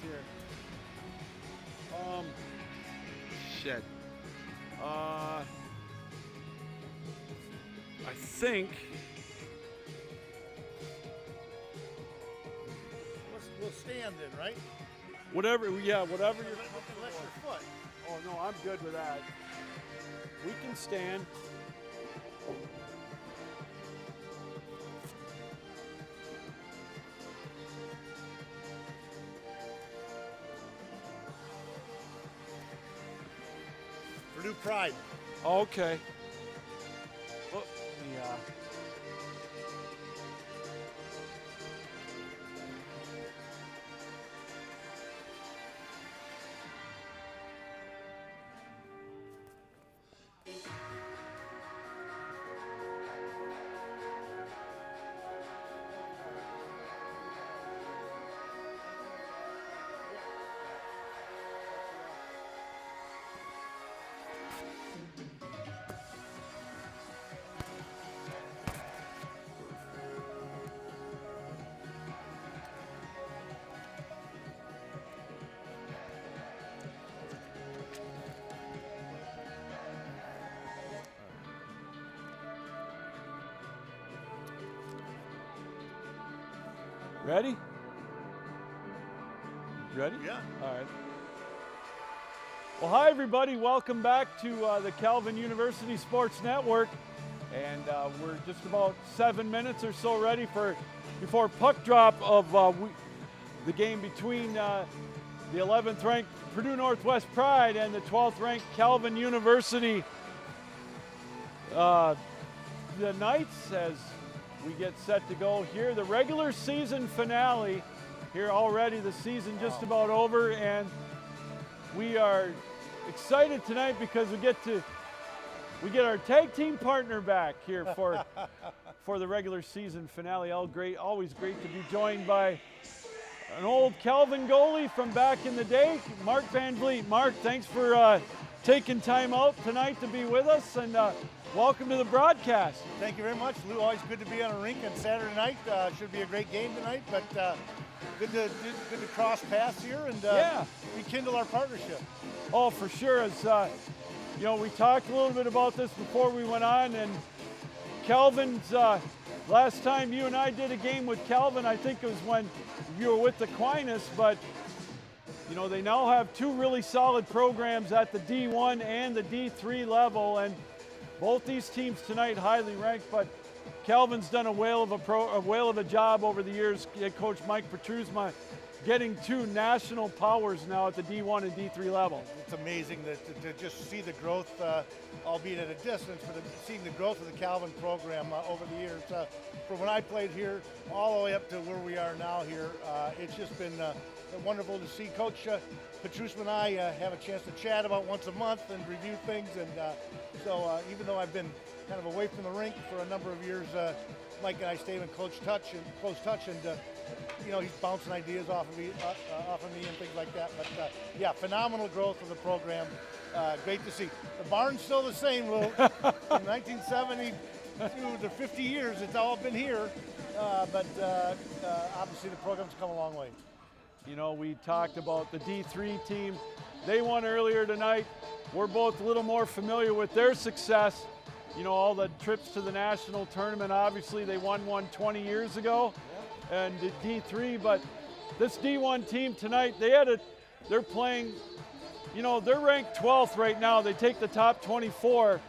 here? Shit. I think We'll stand then, right? whatever. Yeah, whatever you're. Unless your foot. Oh no, I'm good with that. We can stand. Purdue Pride. Okay. Well, yeah. Ready? Ready? Yeah. All right. Well, hi everybody. Welcome back to the Calvin University Sports Network, and we're just about 7 minutes or so ready before puck drop of the game between the 11th ranked Purdue Northwest Pride and the 12th ranked Calvin University. The Knights, as we get set to go here, the regular season finale here already. The season just about over, and we are excited tonight because we get our tag team partner back here for the regular season finale. Always great to be joined by an old Calvin goalie from back in the day, Mark Van Vliet. Mark, thanks for taking time out tonight to be with us, and welcome to the broadcast. Thank you very much, Lou. Always good to be on a rink on Saturday night. Should be a great game tonight, but good to cross paths here and rekindle our partnership. Oh, for sure. As we talked a little bit about this before we went on, and Calvin's last time you and I did a game with Calvin, I think it was when you were with Aquinas, but they now have two really solid programs at the D1 and the D3 level, and both these teams tonight highly ranked, but Calvin's done a whale of a job over the years. Coach Mike Petrusma getting two national powers now at the D1 and D3 level. It's amazing to just see the growth, albeit at a distance, but seeing the growth of the Calvin program over the years. From when I played here all the way up to where we are now here, it's just been wonderful to see. Coach Petrusma and I have a chance to chat about once a month and review things, and so even though I've been kind of away from the rink for a number of years, Mike and I stayed in close touch, and he's bouncing ideas off of me and things like that. But yeah, phenomenal growth of the program. Great to see. The barn's still the same, Lou. In 1972 to 50 years, it's all been here. But obviously the program's come a long way. We talked about the D3 team. They won earlier tonight. We're both a little more familiar with their success. All the trips to the national tournament, obviously they won one 20 years ago, and the D3, but this D1 team tonight, they're playing, they're ranked 12th right now. They take the top 24.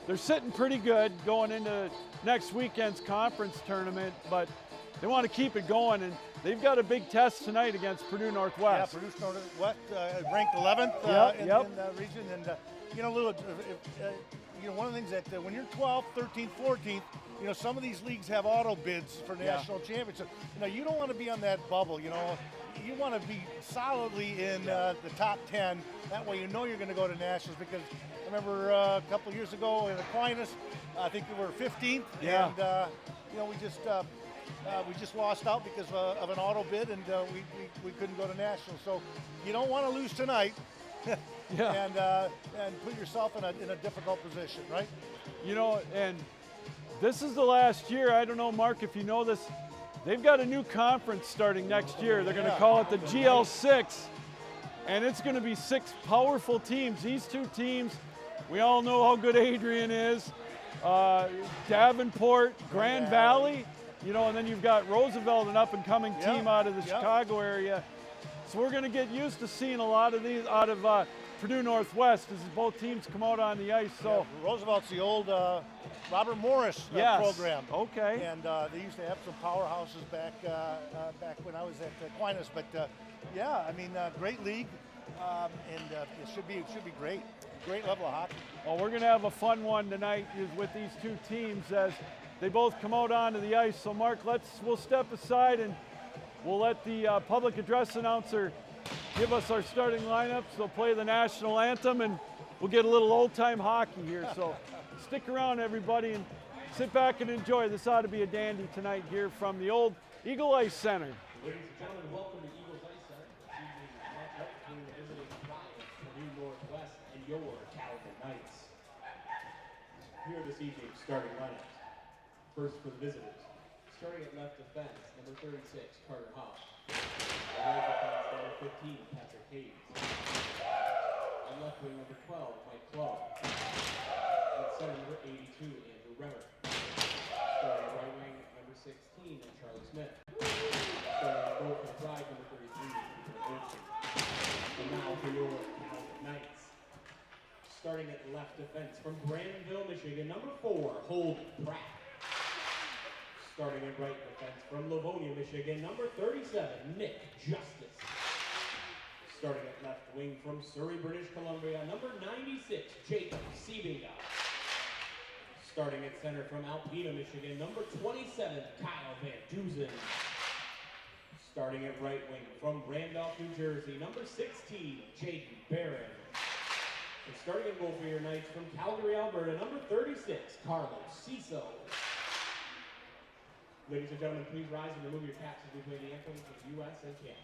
They're sitting pretty good going into next weekend's conference tournament, but they want to keep it going, and they've got a big test tonight against Purdue Northwest. Yeah, Purdue Northwest ranked 11th in the region, and Lou, one of the things that when you're 12th, 13th, 14th, some of these leagues have auto bids for national championships. You don't want to be on that bubble. You you want to be solidly in the top 10. That way you're going to go to nationals, because I remember a couple of years ago in Aquinas, I think we were 15th, and we just lost out because of an auto bid, and we couldn't go to nationals. So you don't want to lose tonight. And put yourself in a difficult position, right? And this is the last year. I don't know, Mark, if you know this. they've got a new conference starting next year. They're going to Yeah. call it the GL6, and it's going to be 6 powerful teams. These 2 teams, we all know how good Adrian is. Davenport, Grand Valley, you know, and then you've got Roosevelt, an up-and-coming team out of the Chicago area. So we're going to get used to seeing a lot of these out of Purdue Northwest as both teams come out on the ice. So Roosevelt's the old Robert Morris program. Okay. And they used to have some powerhouses back when I was at Aquinas. But yeah, I mean, great league, and it should be great. Great level of hockey. Well, we're going to have a fun one tonight with these 2 teams as they both come out onto the ice. So, Mark, we'll step aside and we'll let the public address announcer give us our starting lineups. They'll play the national anthem, and we'll get a little old-time hockey here. So stick around, everybody, and sit back and enjoy. This ought to be a dandy tonight here from the old Eagle Ice Center. Ladies and gentlemen, welcome to Eagles Ice Center. This evening's matchup between the visiting Giants, Purdue Northwest, and your Calvin Knights. Here this evening's starting lineups. First for the visitors. Starting at left defense, number 36, Carter Hoff. Right defense, number 15, Patrick Hayes. On left wing, number 12, Mike Clough. And center, number 82, Andrew Remmer. Starting right wing, number 16, and Charlie Smith. Starting on goal for the Pride, number 33, Peter Olsen. And now for your Calvin Knights. Starting at left defense from Granville, Michigan, number 4, Holden Pratt. Starting at right defense from Livonia, Michigan, number 37, Nick Justice. Starting at left wing from Surrey, British Columbia, number 96, Jacob Siebinga. Starting at center from Alpena, Michigan, number 27, Kyle Van Duzen. Starting at right wing from Randolph, New Jersey, number 16, Jaden Barron. And starting at goal for your Knights from Calgary, Alberta, number 36, Carlos Ciso. Ladies and gentlemen, please rise and remove your caps as we play the anthems of the U.S. and Canada.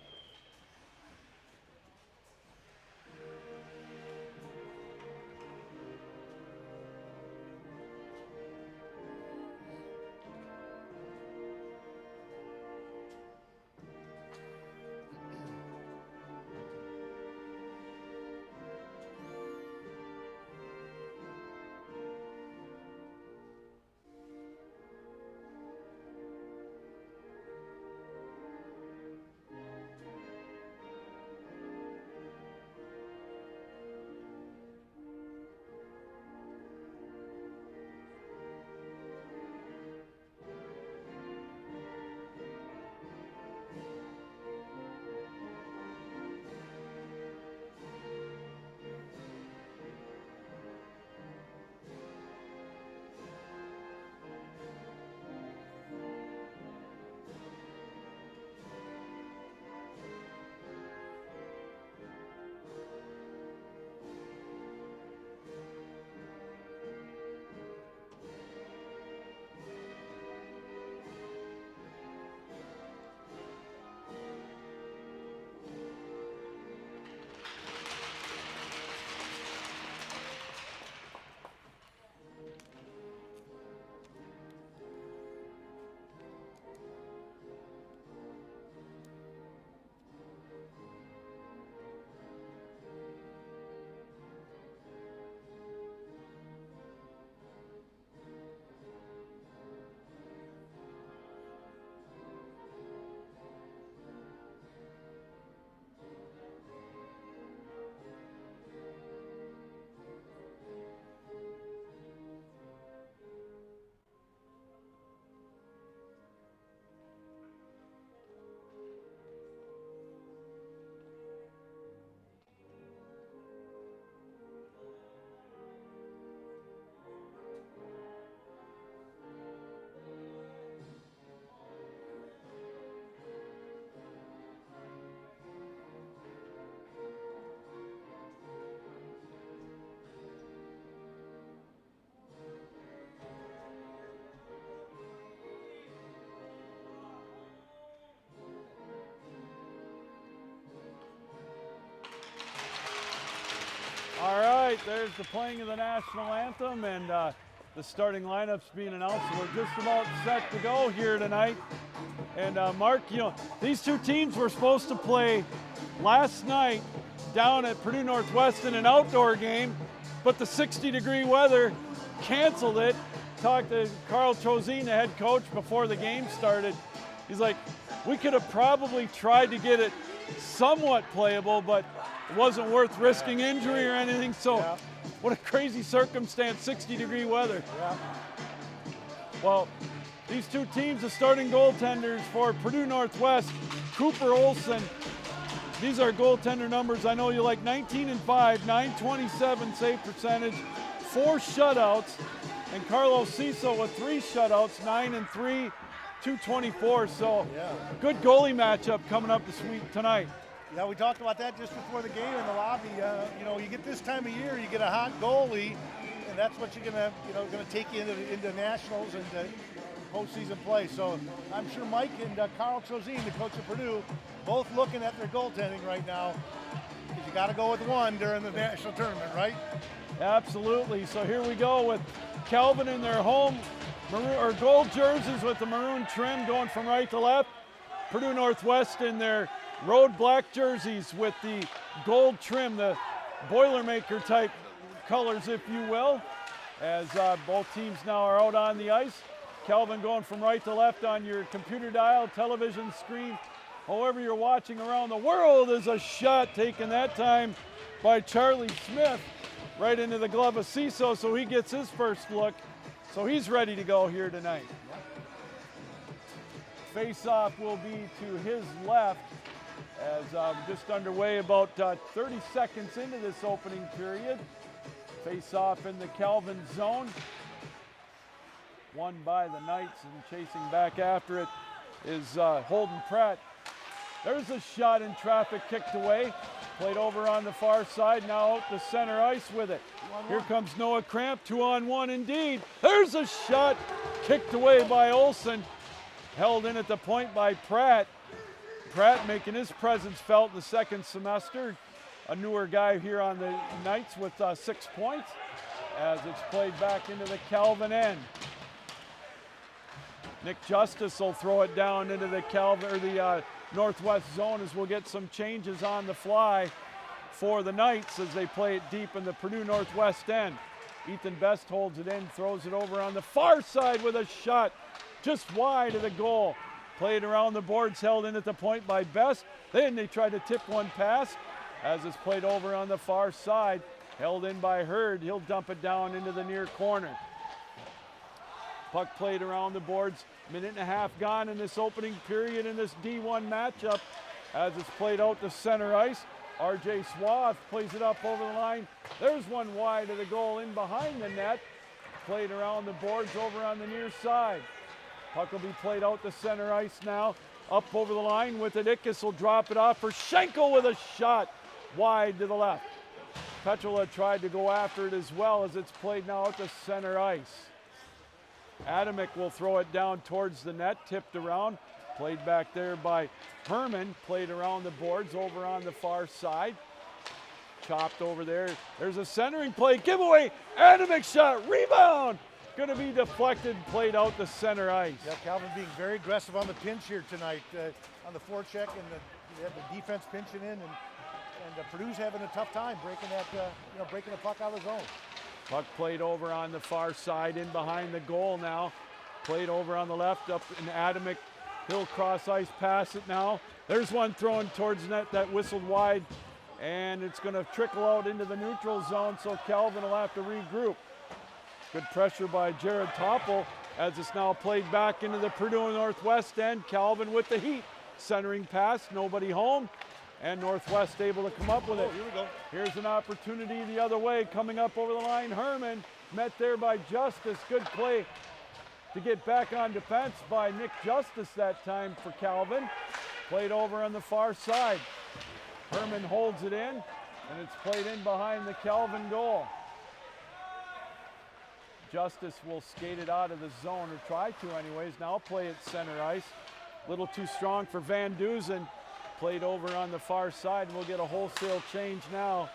All right, there's the playing of the national anthem, and the starting lineups being announced. We're just about set to go here tonight. And Mark, you know, these two teams were supposed to play last night down at Purdue Northwest in an outdoor game, but the 60-degree weather canceled it. Talked to Carl Trozine, the head coach, before the game started. He's like, we could have probably tried to get it somewhat playable, but it wasn't worth risking injury or anything. So what a crazy circumstance, 60-degree weather. Yeah. Well, these two teams, the starting goaltenders for Purdue Northwest, Cooper Olson. These are goaltender numbers. I know you like 19 and 5, 927 save percentage, 4 shutouts. And Carlos Ciso with 3 shutouts, 9 and 3, 224. So good goalie matchup coming up this week tonight. Yeah, we talked about that just before the game in the lobby. You know, you get this time of year, you get a hot goalie, and that's what you're gonna take you into nationals and postseason play. So I'm sure Mike and Carl Trozine, the coach of Purdue, both looking at their goaltending right now, because you got to go with one during the national tournament, right? Absolutely. So here we go with Calvin in their home maroon or gold jerseys with the maroon trim going from right to left. Purdue Northwest in their road black jerseys with the gold trim, the Boilermaker type colors, if you will, as both teams now are out on the ice. Calvin going from right to left on your computer dial, television screen, however you're watching around the world. Is a shot taken that time by Charlie Smith right into the glove of Ciso, so he gets his first look. So he's ready to go here tonight. Face-off will be to his left as just underway about 30 seconds into this opening period. Face-off in the Calvin zone. Won by the Knights, and chasing back after it is Holden Pratt. There's a shot in traffic kicked away. Played over on the far side, now out to center ice with it. Here comes Noah Cramp, 2-on-1 indeed. There's a shot kicked away by Olson. Held in at the point by Pratt. Pratt making his presence felt the second semester. A newer guy here on the Knights with 6 points as it's played back into the Calvin end. Nick Justice will throw it down into the Calvin or the Northwest zone as we'll get some changes on the fly for the Knights as they play it deep in the Purdue Northwest end. Ethan Best holds it in, throws it over on the far side with a shot just wide of the goal. Played around the boards, held in at the point by Best. Then they try to tip one pass as it's played over on the far side. Held in by Hurd. He'll dump it down into the near corner. Puck played around the boards. Minute and a half gone in this opening period in this D1 matchup as it's played out to center ice. RJ Swath plays it up over the line. There's one wide of the goal in behind the net. Played around the boards over on the near side. Puck will be played out to center ice now. Up over the line with it. Ickes will drop it off for Schenkel with a shot wide to the left. Petrola tried to go after it as well as it's played now out to center ice. Adamick will throw it down towards the net, tipped around. Played back there by Herman. Played around the boards over on the far side. Chopped over there. There's a centering play. Giveaway. Adamick shot. Rebound. Going to be deflected, played out to center ice. Yeah, Calvin being very aggressive on the pinch here tonight on the forecheck, and they have the defense pinching in, and Purdue's having a tough time breaking that, breaking the puck out of the zone. Puck played over on the far side, in behind the goal now. Played over on the left, up in Adamick. He'll cross ice, pass it now. There's one thrown towards net that whistled wide, and it's going to trickle out into the neutral zone, so Calvin will have to regroup. Good pressure by Jared Topple as it's now played back into the Purdue Northwest end. Calvin with the heat. Centering pass, nobody home. And Northwest able to come up with it. Here we go. Here's an opportunity the other way. Coming up over the line, Herman. Met there by Justice. Good play to get back on defense by Nick Justice that time for Calvin. Played over on the far side. Herman holds it in, and it's played in behind the Calvin goal. Justice will skate it out of the zone, or try to anyways. Now play it center ice. A little too strong for Van Dusen. Played over on the far side, and we'll get a wholesale change now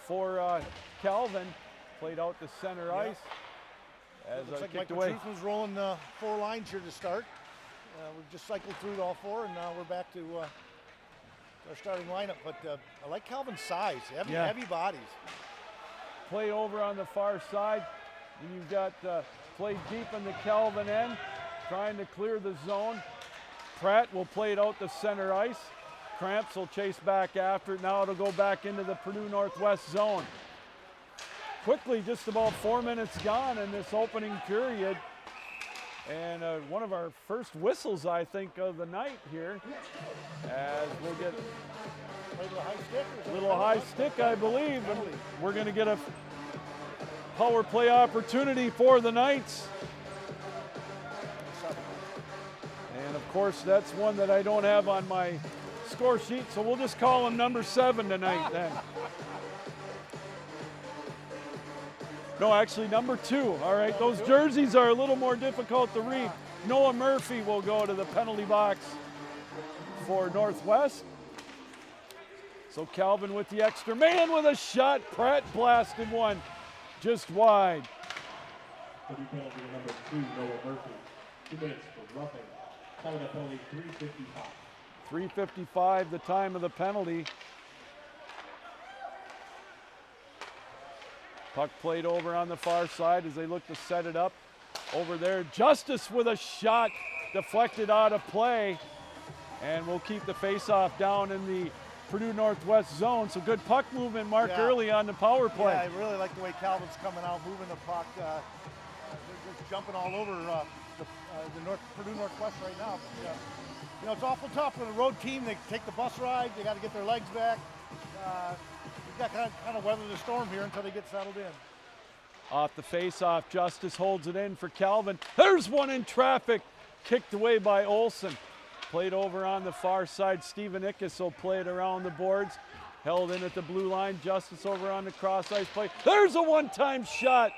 for Calvin. Played out to center ice as Looks like kicked Michael away. Truthman's rolling 4 lines here to start. We've just cycled through all 4, and now we're back to our starting lineup. But I like Calvin's size, heavy bodies. Play over on the far side. And you've got play deep in the Calvin end, trying to clear the zone. Pratt will play it out to center ice. Cramps will chase back after it. Now it'll go back into the Purdue Northwest zone. Quickly, just about 4 minutes gone in this opening period. And one of our first whistles, I think, of the night here. As we'll get a little high stick, I believe. And we're going to get a power play opportunity for the Knights. And of course, that's one that I don't have on my score sheet, so we'll just call him number 7 tonight then. No, actually number 2. All right, those jerseys are a little more difficult to read. Noah Murphy will go to the penalty box for Northwest. So Calvin with the extra man with a shot. Pratt blasted one just wide. Penalty number 2, Noah Murphy. 2 minutes for roughing. Time of the penalty, 3:55. 3:55, the time of the penalty. Puck played over on the far side as they look to set it up over there. Justice with a shot deflected out of play. And we'll keep the faceoff down in the Purdue Northwest zone. So good puck movement, Mark, early on the power play. Yeah, I really like the way Calvin's coming out, moving the puck. They're just jumping all over the Purdue Northwest right now. But, you know, it's awful tough for the road team. They take the bus ride. They got to get their legs back. You've got to kind of weather the storm here until they get settled in. Off the face-off, Justice holds it in for Calvin. There's one in traffic, kicked away by Olsen. Played over on the far side. Stephen Ickes will play it around the boards. Held in at the blue line. Justice over on the cross-ice play. There's a one-time shot,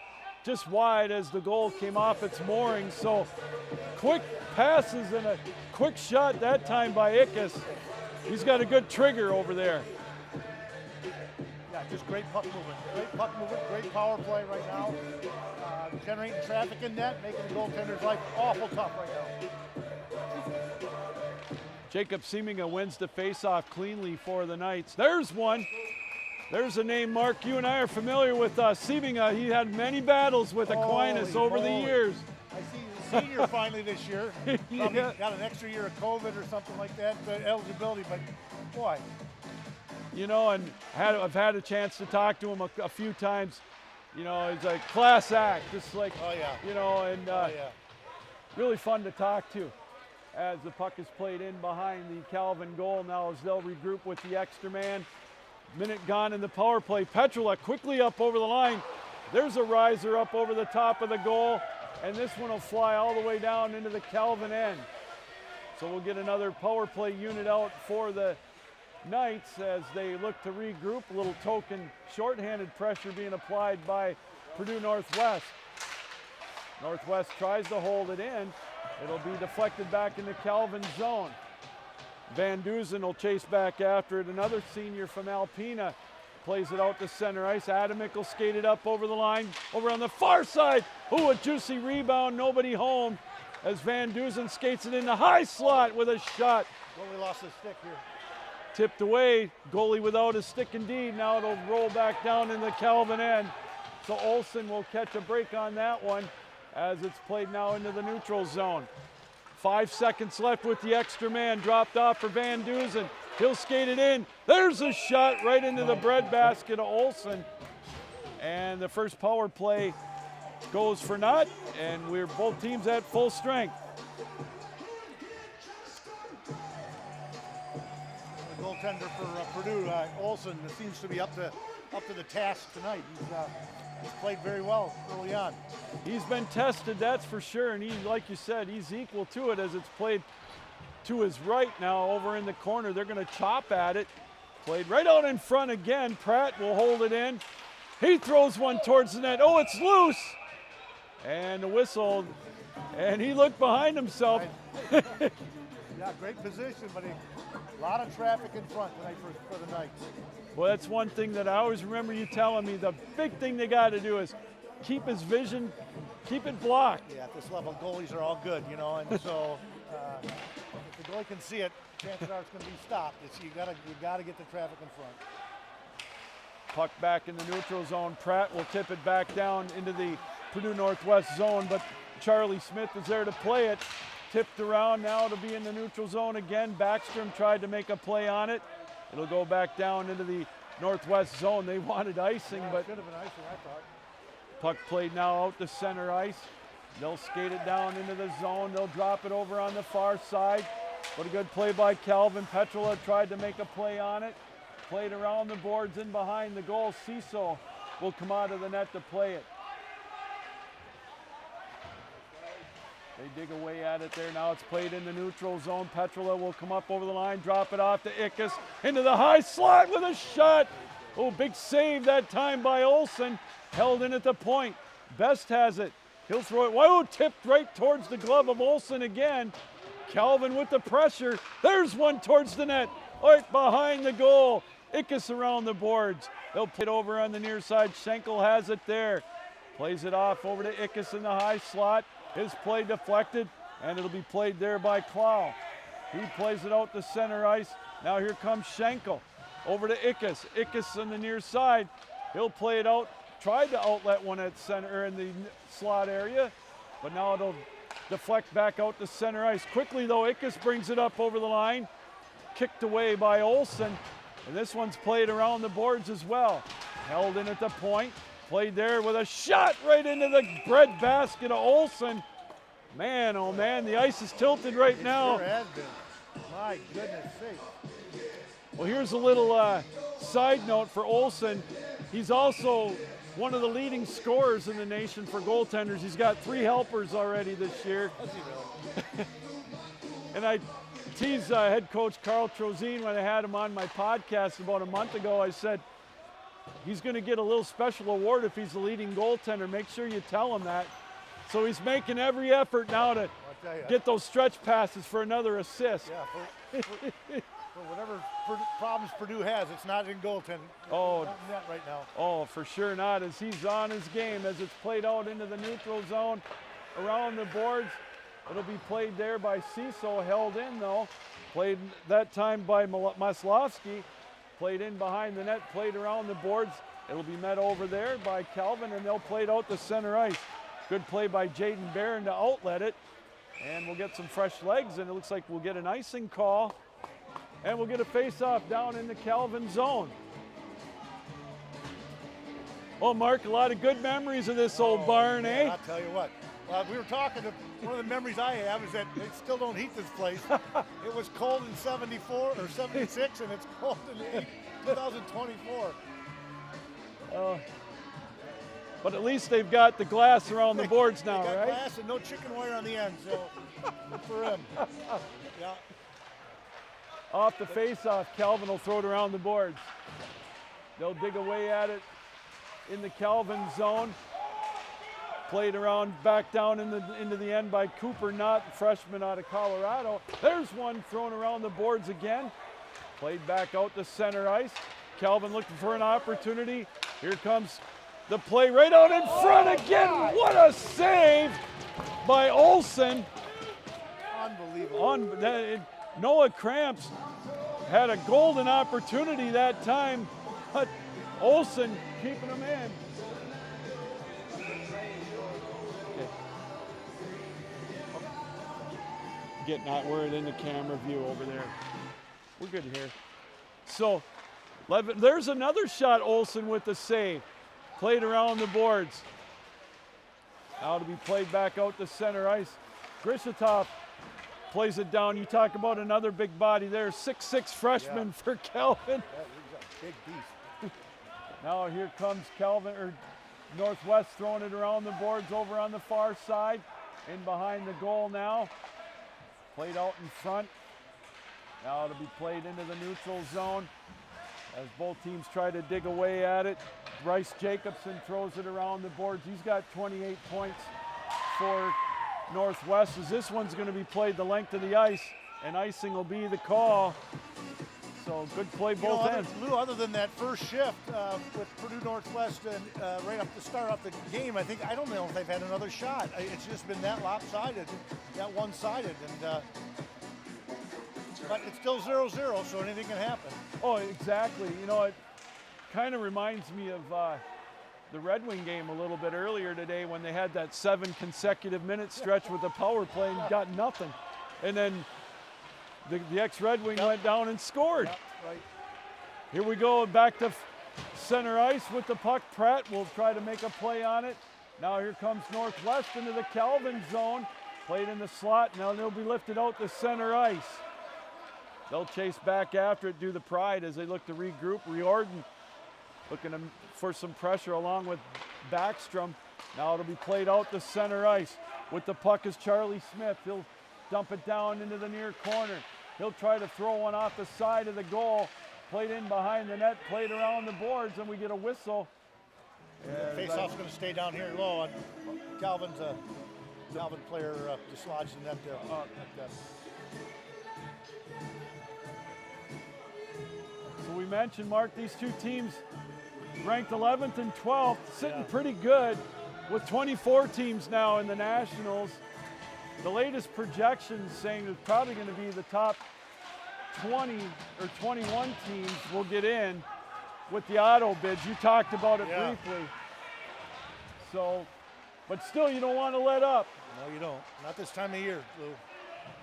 just wide as the goal came off its mooring. So quick passes and a quick shot that time by Ickes. He's got a good trigger over there. Yeah, just great puck movement. Great puck movement, great power play right now. Generating traffic in net, making the goaltender's life awful tough right now. Jacob Seeminga wins the faceoff cleanly for the Knights. There's one. There's a name, Mark, you and I are familiar with. Seeminga. He had many battles with Aquinas over the years. I see he's a senior finally this year. Probably got an extra year of COVID or something like that, the eligibility, but boy. You know, and I've had a chance to talk to him a few times. You know, he's a class act, just like, you know, and really fun to talk to. As the puck is played in behind the Calvin goal now as they'll regroup with the extra man. Minute gone in the power play. Petrula quickly up over the line. There's a riser up over the top of the goal, and this one will fly all the way down into the Calvin end. So we'll get another power play unit out for the Knights as they look to regroup. A little token shorthanded pressure being applied by Purdue Northwest. Northwest tries to hold it in. It'll be deflected back into Calvin's zone. Van Duzen will chase back after it. Another senior from Alpena plays it out to center ice. Adamick will skate it up over the line, over on the far side. Ooh, a juicy rebound, nobody home as Van Duzen skates it in the high slot with a shot. Well, we lost his stick here. Tipped away, goalie without a stick indeed. Now it'll roll back down in the Calvin end. So Olsen will catch a break on that one as it's played now into the neutral zone. 5 seconds left with the extra man dropped off for Van Duzen. He'll skate it in. There's a shot right into the breadbasket of Olsen. And the first power play goes for naught, and we're both teams at full strength. The goaltender for Purdue, Olsen, seems to be up to the task tonight. He's played very well early on. He's been tested, that's for sure, and he, like you said, he's equal to it as it's played to his right now over in the corner. They're going to chop at it. Played right out in front again. Pratt will hold it in. He throws one towards the net. Oh, it's loose. And the whistle, and he looked behind himself. Yeah, great position, but a lot of traffic in front tonight for the Knights. Well, that's one thing that I always remember you telling me. The big thing they got to do is keep his vision keep it blocked. Yeah, at this level, goalies are all good, you know, and so if the goalie can see it, chances are it's going to be stopped. You gotta get the traffic in front. Puck back in the neutral zone. Pratt will tip it back down into the Purdue Northwest zone, but Charlie Smith is there to play it. Tipped around, now it'll be in the neutral zone again. Backstrom tried to make a play on it. It'll go back down into the Northwest zone. They wanted icing, but should have been icing, I thought. puck played now out to center ice. They'll skate it down into the zone. They'll drop it over on the far side. What a good play by Calvin. Petrola tried to make a play on it. Played around the boards in behind the goal. Ciso will come out of the net to play it. They dig away at it there. Now it's played in the neutral zone. Petrola will come up over the line, drop it off to Ickes into the high slot with a shot. Oh, big save that time by Olsen. Held in at the point. Best has it. He'll throw it. Whoa, tipped right towards the glove of Olsen again. Calvin with the pressure. There's one towards the net. Right behind the goal. Ickes around the boards. They'll play it over on the near side. Schenkel has it there. Plays it off over to Ickes in the high slot. His play deflected, and it'll be played there by Clow. He plays it out to center ice. Now here comes Schenkel. Over to Ickes. Ickes on the near side. He'll play it out. Tried to outlet one at center in the slot area, but now it'll deflect back out to center ice. Quickly though, Ickes brings it up over the line. Kicked away by Olsen, and this one's played around the boards as well. Held in at the point. Played there with a shot right into the bread basket of Olsen. Man, oh man, the ice is tilted right now. Sure has been. My goodness sake. Well, here's a little side note for Olsen. He's also one of the leading scorers in the nation for goaltenders. He's got 3 helpers already this year. Does he really? And I teased head coach Carl Trozine when I had him on my podcast about a month ago. I said, he's going to get a little special award if he's the leading goaltender. Make sure you tell him that. So he's making every effort now to get those stretch passes for another assist. Yeah, for whatever problems Purdue has, it's not in goaltending. Oh, Not in net right now. Oh, for sure not, as he's on his game, as it's played out into the neutral zone, around the boards. It'll be played there by Ciso, held in though. Played that time by Maslovsky. Played in behind the net, played around the boards. It'll be met over there by Calvin, and they'll play it out to center ice. Good play by Jaden Barron to outlet it. And we'll get some fresh legs, and it looks like we'll get an icing call. And we'll get a face-off down in the Calvin zone. Oh, Mark, a lot of good memories of this old barn, man, eh? I'll tell you what. We were talking, one of the memories I have is that they still don't heat this place. It was cold in 74 or 76, and it's cold in 2024. But at least they've got the glass around the boards now, they got right? glass and no chicken wire on the end, so good for him. Yeah. Off the face-off, Calvin will throw it around the boards. They'll dig away at it in the Calvin zone. Played around back down into the end by Cooper Knott, freshman out of Colorado. There's one thrown around the boards again. Played back out to center ice. Calvin looking for an opportunity. Here comes the play right out in front again. What a save by Olsen. Unbelievable. Noah Cramps had a golden opportunity that time, but Olsen keeping him in. Get not worried in the camera view over there. We're good here. So, there's another shot, Olsen with the save. Played around the boards. Now to be played back out to center ice. Grishatov plays it down. You talk about another big body there. 6'6" freshman for Calvin. Yeah, he's a big beast. Now here comes Calvin, or Northwest throwing it around the boards over on the far side. In behind the goal now. Played out in front. Now it'll be played into the neutral zone as both teams try to dig away at it. Bryce Jacobson throws it around the boards. He's got 28 points for Northwest, as this one's going to be played the length of the ice, and icing will be the call. So good play You know, both ends. Lou, other than that first shift with Purdue Northwest and right up to start off the game, I don't know if they've had another shot. It's just been that lopsided, that one-sided, and but it's still 0-0, so anything can happen. Oh, exactly. You know, it kind of reminds me of the Red Wing game a little bit earlier today when they had that 7 consecutive minute stretch with the power play and got nothing. And then the ex-Red Wing went down and scored. Yep, right. Here we go, back to center ice with the puck. Pratt will try to make a play on it. Now here comes Northwest into the Calvin zone. Played in the slot. Now they'll be lifted out to center ice. They'll chase back after it, do the Pride as they look to regroup. Riordan looking for some pressure along with Backstrom. Now it'll be played out to center ice. With the puck is Charlie Smith. He'll dump it down into the near corner. He'll try to throw one off the side of the goal. Played in behind the net, played around the boards, and we get a whistle. Face-off's going to stay down here low. And Calvin player dislodged the net there. So we mentioned, Mark, these two teams ranked 11th and 12th, sitting pretty good with 24 teams now in the Nationals. The latest projections saying it's probably going to be the top 20 or 21 teams will get in with the auto bids. You talked about it briefly. So, but still, you don't want to let up. No, you don't. Not this time of year, Lou.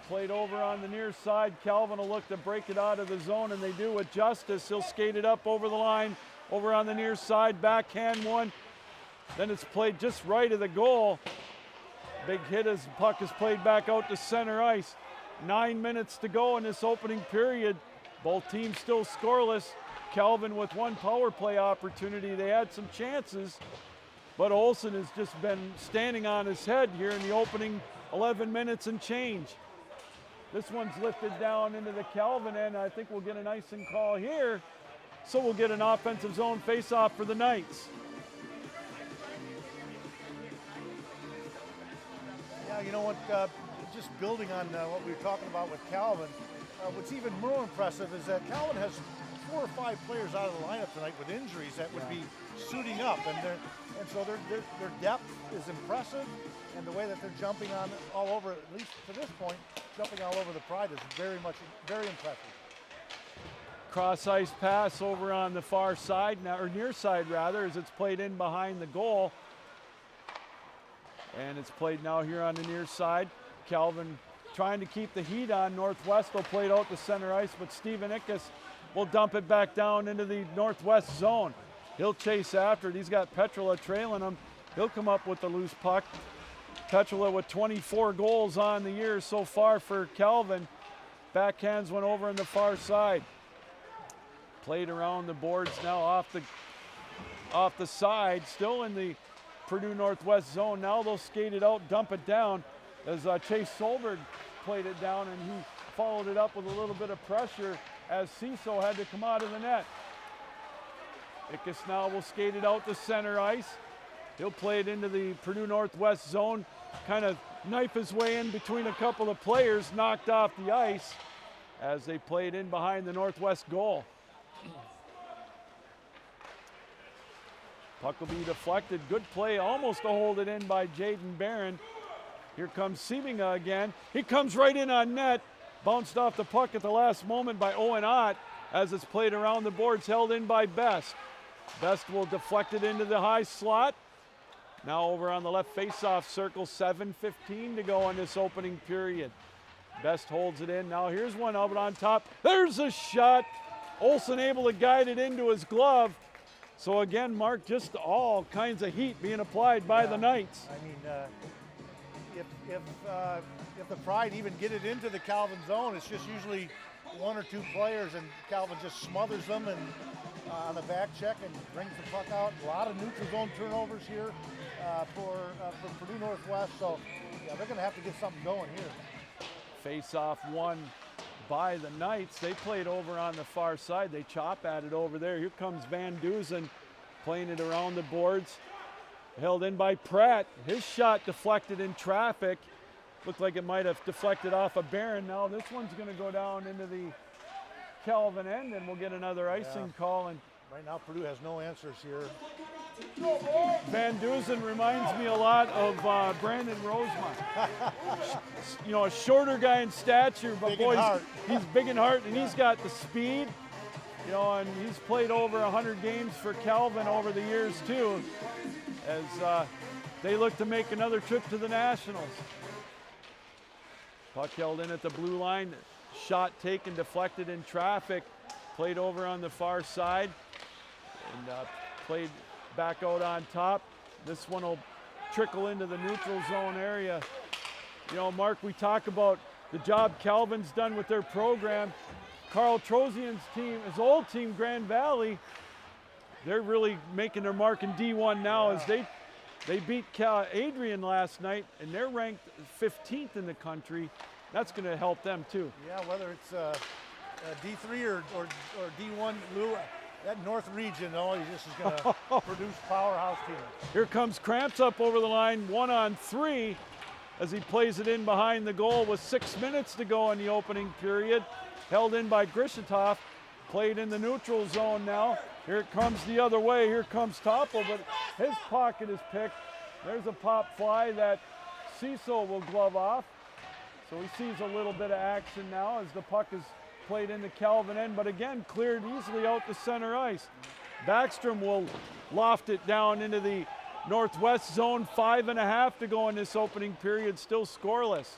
Played over on the near side. Calvin will look to break it out of the zone, and they do with Justice. He'll skate it up over the line, over on the near side, backhand one. Then it's played just right of the goal. Big hit as the puck is played back out to center ice. 9 minutes to go in this opening period. Both teams still scoreless. Calvin with one power play opportunity. They had some chances, but Olsen has just been standing on his head here in the opening 11 minutes and change. This one's lifted down into the Calvin end. I think we'll get an icing call here. So we'll get an offensive zone face-off for the Knights. Yeah, you know what, just building on what we were talking about with Calvin, what's even more impressive is that Calvin has 4 or 5 players out of the lineup tonight with injuries that would be suiting up, and so their depth is impressive, and the way that they're jumping on all over, at least to this point, jumping all over the Pride is very impressive. Cross ice pass over on the far side now, or near side rather, as it's played in behind the goal. And it's played now here on the near side. Calvin trying to keep the heat on. Northwest will play it out to center ice, but Steven Ickes will dump it back down into the Northwest zone. He'll chase after it. He's got Petrola trailing him. He'll come up with the loose puck. Petrola with 24 goals on the year so far for Calvin. Backhands went over on the far side. Played around the boards now off the side, still in the Purdue Northwest zone. Now they'll skate it out, dump it down as Chase Solberg played it down, and he followed it up with a little bit of pressure as Ciso had to come out of the net. Ickes now will skate it out to center ice. He'll play it into the Purdue Northwest zone, kind of knife his way in between a couple of players, knocked off the ice as they played in behind the Northwest goal. Puck will be deflected. Good play, almost to hold it in by Jaden Barron. Here comes Seebinga again. He comes right in on net. Bounced off the puck at the last moment by Owen Ott as it's played around the boards, held in by Best. Best will deflect it into the high slot. Now over on the left face-off circle, 7:15 to go in this opening period. Best holds it in. Now here's one out on top. There's a shot. Olsen able to guide it into his glove. So again, Mark, just all kinds of heat being applied by the Knights. I mean, if the Pride even get it into the Calvin zone, it's just usually 1 or 2 players, and Calvin just smothers them and on the back check and brings the puck out. A lot of neutral zone turnovers here for Purdue Northwest. So yeah, they're going to have to get something going here. Face-off won by the Knights. They played over on the far side. They chop at it over there. Here comes Van Dusen playing it around the boards. Held in by Pratt. His shot deflected in traffic. Looked like it might have deflected off of Barron. Now this one's going to go down into the Calvin end, and we'll get another icing call. And Right now, Purdue has no answers here. Van Dusen reminds me a lot of Brandon Rosemont. You know, a shorter guy in stature, but Big boy, in heart. he's big in heart, and he's got the speed. You know, and he's played over 100 games for Calvin over the years too, as they look to make another trip to the Nationals. Puck held in at the blue line, shot taken, deflected in traffic, played over on the far side, and played back out on top. This one will trickle into the neutral zone area. You know, Mark, we talk about the job Calvin's done with their program. Carl Trozian's team, his old team, Grand Valley, they're really making their mark in D1 now as they beat Adrian last night, and they're ranked 15th in the country. That's going to help them too. Yeah, whether it's D3 or D1, Lou, that North region, just is going to produce powerhouse teams. Here comes Cramps up over the line, 1-on-3, as he plays it in behind the goal with 6 minutes to go in the opening period. Held in by Grishitov, played in the neutral zone now. Here it comes the other way. Here comes Topple, but his pocket is picked. There's a pop fly that Cecil will glove off. So he sees a little bit of action now as the puck is played into Calvin end, but again, cleared easily out to center ice. Backstrom will loft it down into the northwest zone. 5.5 to go in this opening period, still scoreless.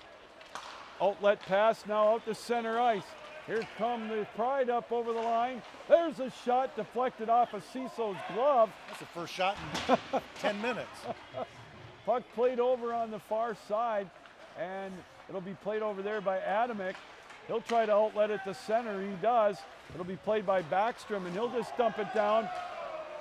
Outlet pass now out to center ice. Here come the Pride up over the line. There's a shot deflected off of Cecil's glove. That's the first shot in 10 minutes. Puck played over on the far side, and it'll be played over there by Adamick. He'll try to outlet it to center. He does. It'll be played by Backstrom, and he'll just dump it down.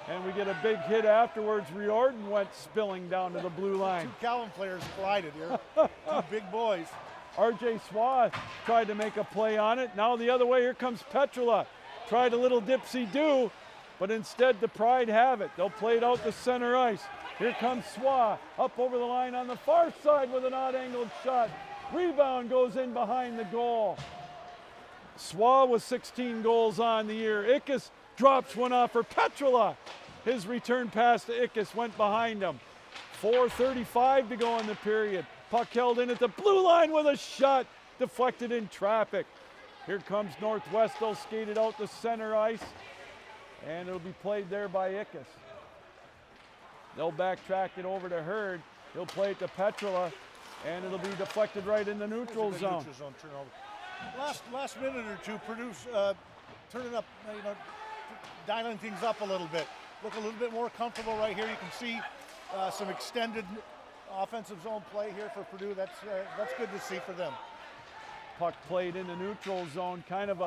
And we get a big hit afterwards. Riordan went spilling down to the blue line. Two Calvin players collided here. Two big boys. RJ Swa tried to make a play on it. Now the other way, here comes Petrula. Tried a little dipsy-do, but instead the Pride have it. They'll play it out to center ice. Here comes Swa up over the line on the far side with an odd-angled shot. Rebound goes in behind the goal. Swa with 16 goals on the year. Ickes drops one off for Petrula. His return pass to Ickes went behind him. 4:35 to go in the period. Puck held in at the blue line with a shot deflected in traffic. Here comes Northwest. They'll skate it out to center ice, and it'll be played there by Ickes. They'll backtrack it over to Hurd. He'll play it to Petrula, and it'll be deflected right in the neutral zone. Neutral zone turnover. Last minute or two, Purdue's turning up, dialing things up a little bit. Look a little bit more comfortable right here. You can see some extended offensive zone play here for Purdue. That's good to see for them. Puck played in the neutral zone, kind of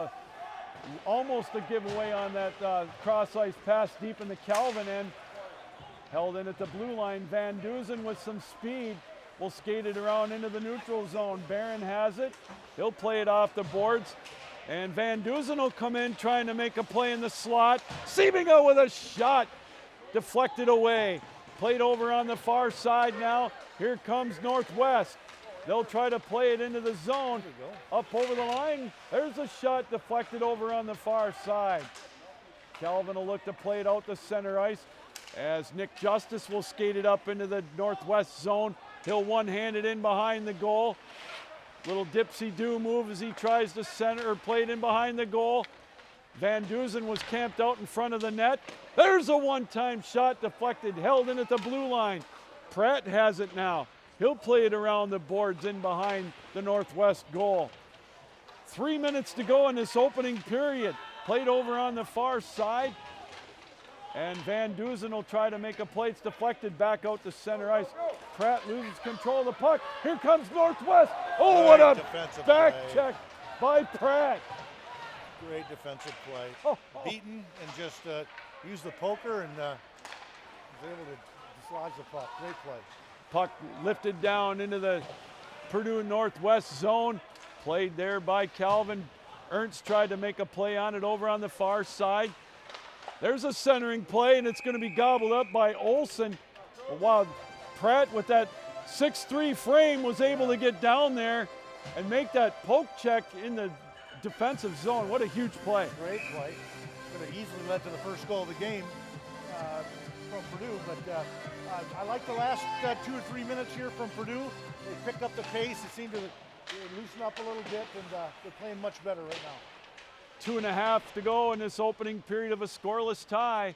almost a giveaway on that cross ice pass deep in the Calvin end. Held in at the blue line. Van Dusen with some speed will skate it around into the neutral zone. Barron has it. He'll play it off the boards. And Van Dusen will come in trying to make a play in the slot. Seebinga with a shot deflected away. Played over on the far side now. Here comes Northwest. They'll try to play it into the zone. Up over the line. There's a shot deflected over on the far side. Calvin will look to play it out to center ice as Nick Justice will skate it up into the northwest zone. He'll one-hand it in behind the goal. Little dipsy-do move as he tries to center or play it in behind the goal. Van Dusen was camped out in front of the net. There's a one-time shot deflected, held in at the blue line. Pratt has it now. He'll play it around the boards in behind the northwest goal. 3 minutes to go in this opening period. Played over on the far side. And Van Dusen will try to make a play. It's deflected back out to center ice. Pratt loses control of the puck. Here comes Northwest. Oh, what a back check by Pratt. Great defensive play. Beaten and just used the poker and was able to dislodge the puck. Great play. Puck lifted down into the Purdue Northwest zone. Played there by Calvin. Ernst tried to make a play on it over on the far side. There's a centering play, and it's going to be gobbled up by Olsen. While Pratt, with that 6'3" frame, was able to get down there and make that poke check in the defensive zone. What a huge play. Great play. Could have easily led to the first goal of the game from Purdue, but I like the last 2 or 3 minutes here from Purdue. They picked up the pace. It seemed to loosen up a little bit, and they're playing much better right now. 2.5 to go in this opening period of a scoreless tie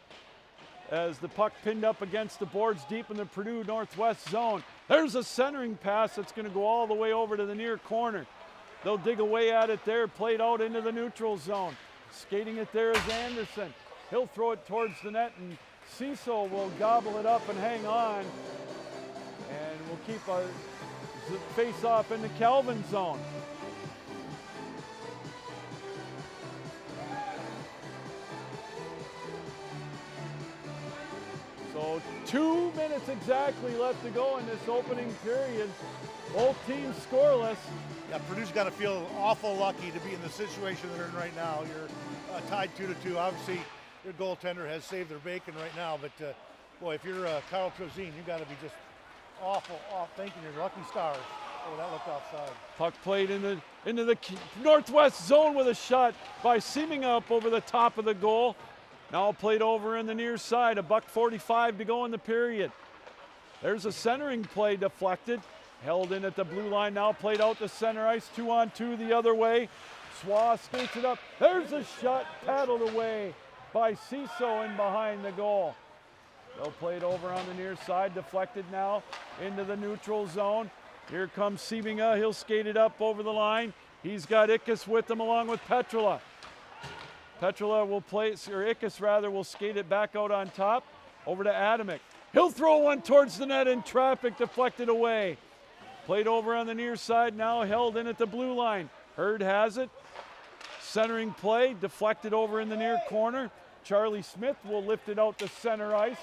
as the puck pinned up against the boards deep in the Purdue Northwest zone. There's a centering pass that's going to go all the way over to the near corner. They'll dig away at it there, played out into the neutral zone. Skating it there is Anderson. He'll throw it towards the net, and Cecil will gobble it up and hang on. And we'll keep a face-off in the Calvin zone. So 2 minutes exactly left to go in this opening period. Both teams scoreless. Yeah, Purdue's got to feel awful lucky to be in the situation they're in right now. You're tied 2-2. Obviously, your goaltender has saved their bacon right now, but boy, if you're Carl Trezine, you've got to be just awful off thinking your lucky stars. Oh, that looked offside. Puck played into the northwest zone with a shot by Seeming up over the top of the goal. Now played over in the near side. $1:45 to go in the period. There's a centering play deflected. Held in at the blue line, now played out to center ice, 2-on-2 the other way. Swa skates it up. There's a shot paddled away by Ciso in behind the goal. They'll play it over on the near side, deflected now into the neutral zone. Here comes Seebinga, he'll skate it up over the line. He's got Ickes with him along with Petrula. Petrula will place, or Ickes rather, will skate it back out on top, over to Adamick. He'll throw one towards the net in traffic, deflected away. Played over on the near side, now held in at the blue line. Hurd has it. Centering play, deflected over in the near corner. Charlie Smith will lift it out to center ice.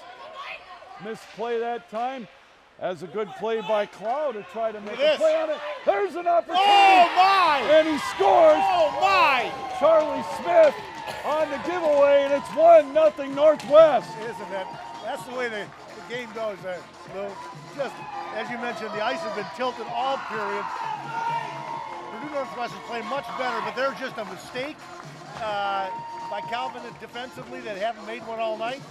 Misplay that time. As a good play by Clow to try to make a play on it. There's an opportunity. Oh, my! And he scores. Oh, my! Charlie Smith on the giveaway, and it's 1-0 Northwest. Isn't that? That's the way the game goes. Lou. Just as you mentioned, the ice has been tilted all period. Purdue Northwest is playing much better, but there's just a mistake by Calvin defensively that haven't made one all night.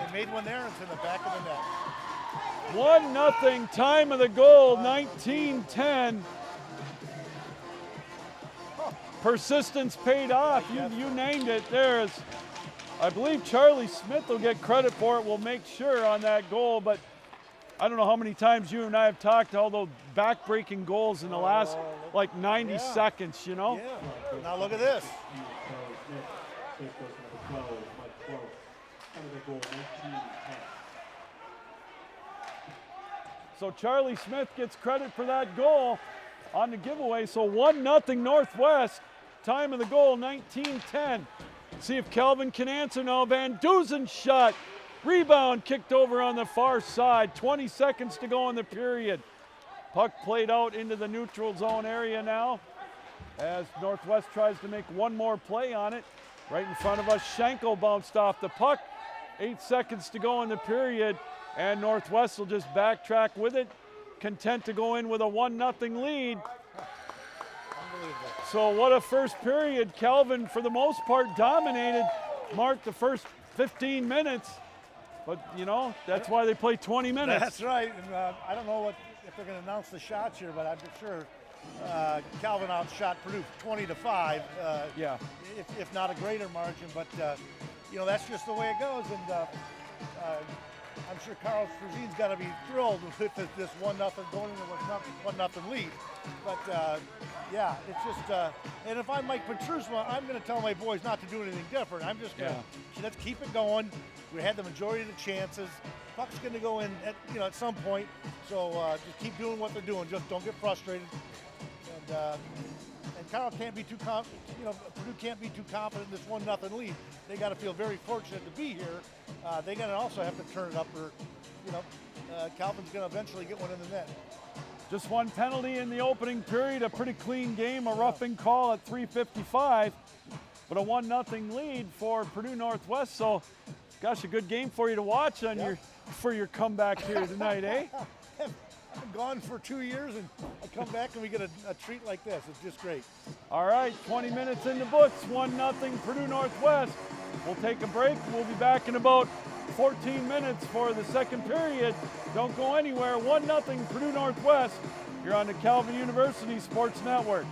They made one there, and it's in the back of the net. 1-0, time of the goal, 19-10. Persistence paid off. You named it. There's, I believe Charlie Smith will get credit for it. We'll make sure on that goal, but I don't know how many times you and I have talked all those back-breaking goals in the last like 90 seconds, you know? Yeah. Now look at this. So Charlie Smith gets credit for that goal on the giveaway. So 1-0 Northwest. Time of the goal, 19-10. See if Calvin can answer now. Van Duzen's shot. Rebound kicked over on the far side. 20 seconds to go in the period. Puck played out into the neutral zone area now as Northwest tries to make one more play on it. Right in front of us, Schenkel bounced off the puck. 8 seconds to go in the period, and Northwest will just backtrack with it, content to go in with a 1-0 lead. So what a first period. Calvin, for the most part, dominated, marked the first 15 minutes. But, you know, that's why they play 20 minutes. That's right. And I don't know if they're going to announce the shots here, but I'm sure Calvin outshot Purdue 20-5. Yeah. If not a greater margin. But, you know, that's just the way it goes. And I'm sure Carl Strazine's got to be thrilled with this 1-0 going into a 1-0 lead. But, yeah, it's just and if I'm Mike Petrusma, I'm going to tell my boys not to do anything different. I'm just going to let's keep it going. We had the majority of the chances. Puck's going to go in at some point. So just keep doing what they're doing. Just don't get frustrated. And Carl can't be too Purdue can't be too confident in this 1-0 lead. They got to feel very fortunate to be here. They're going to also have to turn it up, or Calvin's going to eventually get one in the net. Just one penalty in the opening period, a pretty clean game, a roughing call at 3:55, but a 1-0 lead for Purdue Northwest. So, gosh, a good game for you to watch on for your comeback here tonight, eh? I'm gone for 2 years, and I come back and we get a treat like this. It's just great. All right, 20 minutes in the books, 1-0 Purdue Northwest. We'll take a break. We'll be back in about 14 minutes for the second period. Don't go anywhere. 1-0 Purdue Northwest. You're on the Calvin University Sports Network.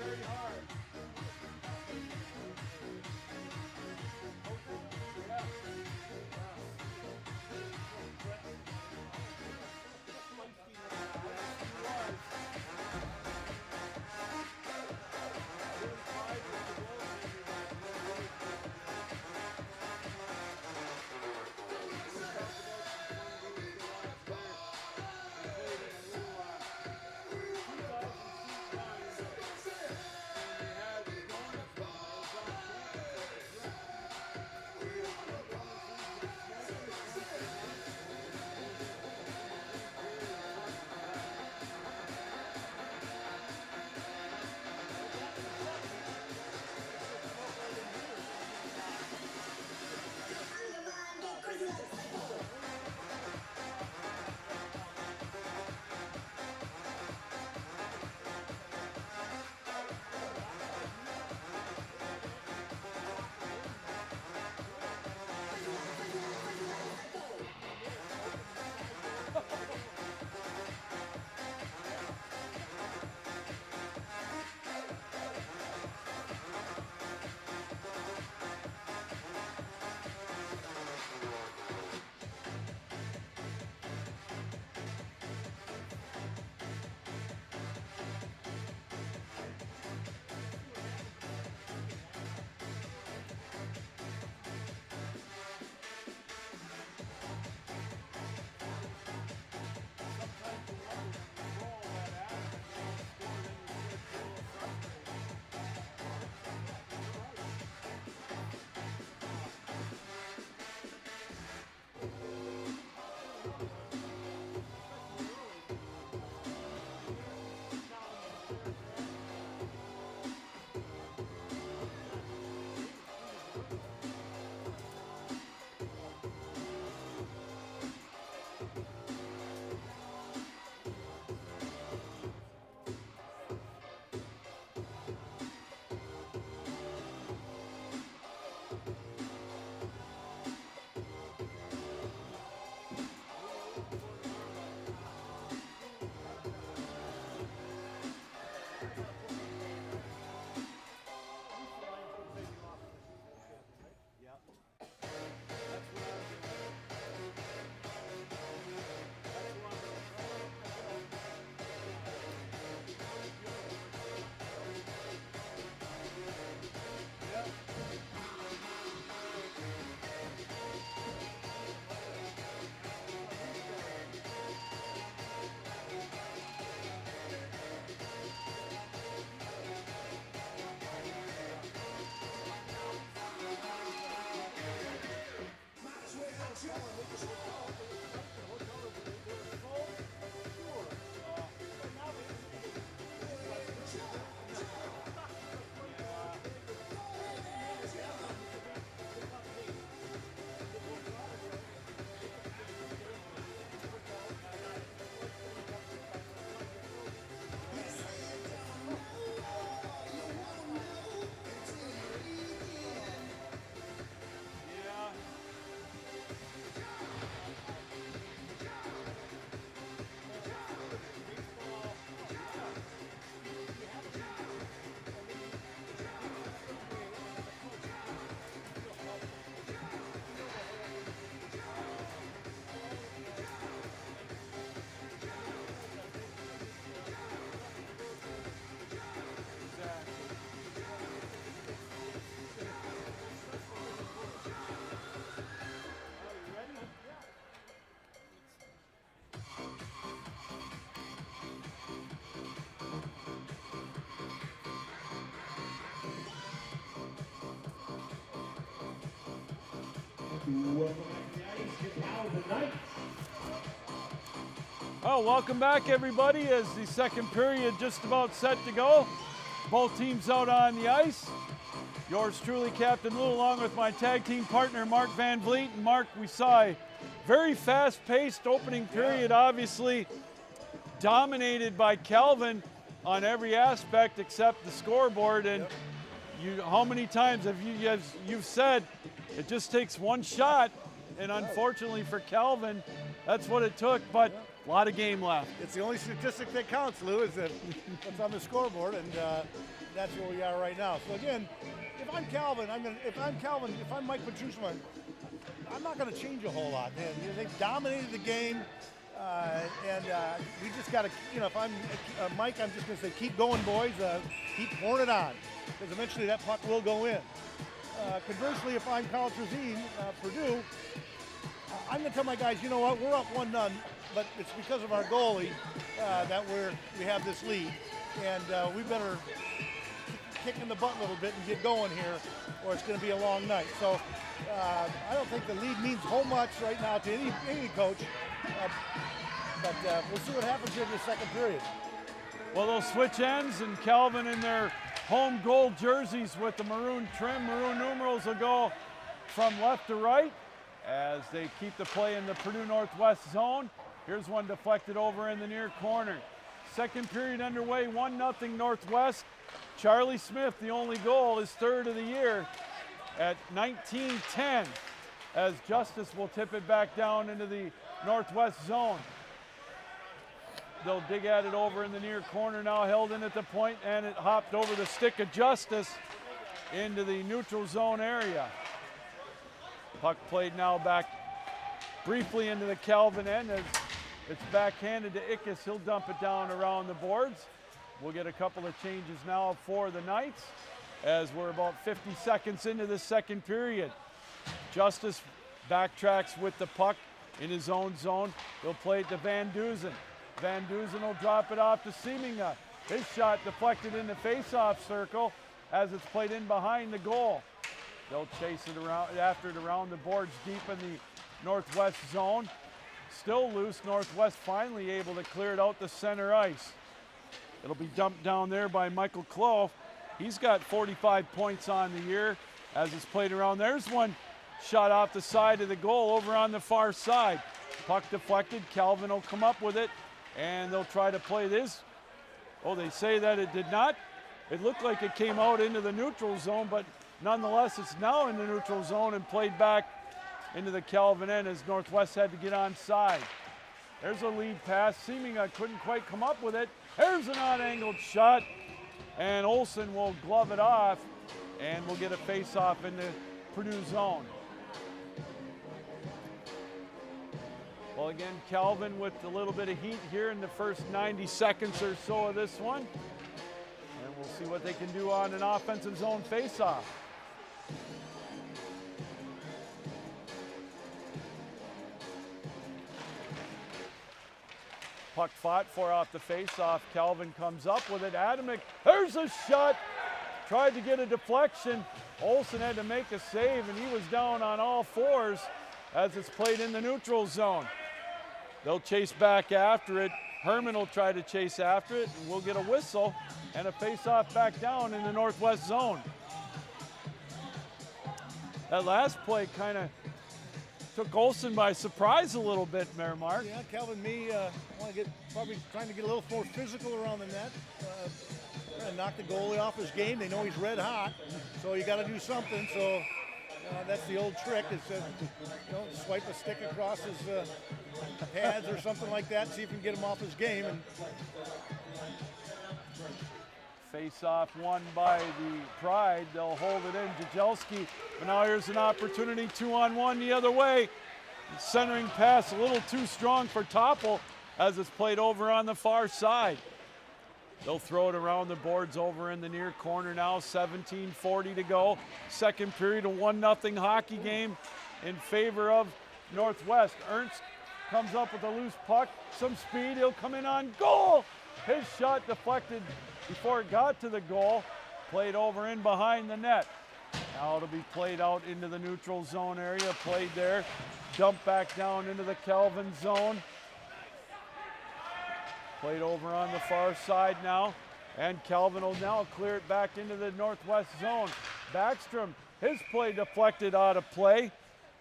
very hard. Well, welcome back, everybody, as the second period just about set to go. Both teams out on the ice. Yours truly, Captain Lou, along with my tag team partner, Mark Van Vliet. And Mark, we saw a very fast-paced opening period, obviously dominated by Calvin on every aspect except the scoreboard. And you, how many times have you've said it just takes one shot, and unfortunately for Calvin, that's what it took. But a lot of game left. It's the only statistic that counts, Lou, is that what's on the scoreboard. And that's where we are right now. So again, if I'm Calvin, if I'm Mike Petrushman, I'm not going to change a whole lot. They've dominated the game, and we just got to, if I'm Mike, I'm just going to say, keep going, boys. Keep pouring it on, because eventually that puck will go in. Conversely, if I'm Kyle Trezine, Purdue, I'm going to tell my guys, you know what, we're up 1-0, but it's because of our goalie that we have this lead, and we better kick in the butt a little bit and get going here, or it's going to be a long night. So I don't think the lead means whole much right now to any coach, but we'll see what happens here in the second period. Well, they'll switch ends, and Calvin in their home gold jerseys with the maroon trim, maroon numerals will go from left to right as they keep the play in the Purdue Northwest zone. Here's one deflected over in the near corner. Second period underway, 1-0 Northwest. Charlie Smith, the only goal, his third of the year at 19-10, as Justice will tip it back down into the Northwest zone. They'll dig at it over in the near corner now, held in at the point, and it hopped over the stick of Justice into the neutral zone area. Puck played now back briefly into the Calvin end as it's backhanded to Ickes. He'll dump it down around the boards. We'll get a couple of changes now for the Knights as we're about 50 seconds into the second period. Justice backtracks with the puck in his own zone. He'll play it to Van Duzen. Van Duzen will drop it off to Seeminga. His shot deflected in the face-off circle as it's played in behind the goal. They'll chase it around, after it around the boards deep in the Northwest zone. Still loose, Northwest finally able to clear it out to center ice. It'll be dumped down there by Michael Clough. He's got 45 points on the year as it's played around. There's one shot off the side of the goal over on the far side. Puck deflected, Calvin will come up with it, and they'll try to play this. Oh, they say that it did not. It looked like it came out into the neutral zone, but nonetheless, it's now in the neutral zone and played back into the Calvin end as Northwest had to get onside. There's a lead pass. Seeminga couldn't quite come up with it. There's an odd-angled shot, and Olsen will glove it off, and we'll get a face-off in the Purdue zone. Well, again, Calvin with a little bit of heat here in the first 90 seconds or so of this one. And we'll see what they can do on an offensive zone face-off. Puck fought for off the face-off. Calvin comes up with it. Adamick, there's a shot. Tried to get a deflection. Olsen had to make a save, and he was down on all fours as it's played in the neutral zone. They'll chase back after it. Herman will try to chase after it, and we'll get a whistle and a face-off back down in the Northwest zone. That last play kind of took Olsen by surprise a little bit, Mayor Mark. Yeah, Calvin Mee probably trying to get a little more physical around the net. Trying to knock the goalie off his game. They know he's red hot, so you got to do something. So that's the old trick. Is swipe a stick across his pads or something like that. See if you can get him off his game. And face-off won by the Pride. They'll hold it in. Jajelski, but now here's an opportunity, 2-on-1 the other way. Centering pass a little too strong for Topple as it's played over on the far side. They'll throw it around the boards over in the near corner now. 17:40 to go. Second period, a 1-0 hockey game in favor of Northwest. Ernst comes up with a loose puck, some speed. He'll come in on goal. His shot deflected before it got to the goal. Played over in behind the net. Now it'll be played out into the neutral zone area. Played there. Dumped back down into the Calvin zone. Played over on the far side now, and Calvin will now clear it back into the Northwest zone. Backstrom, his play deflected out of play,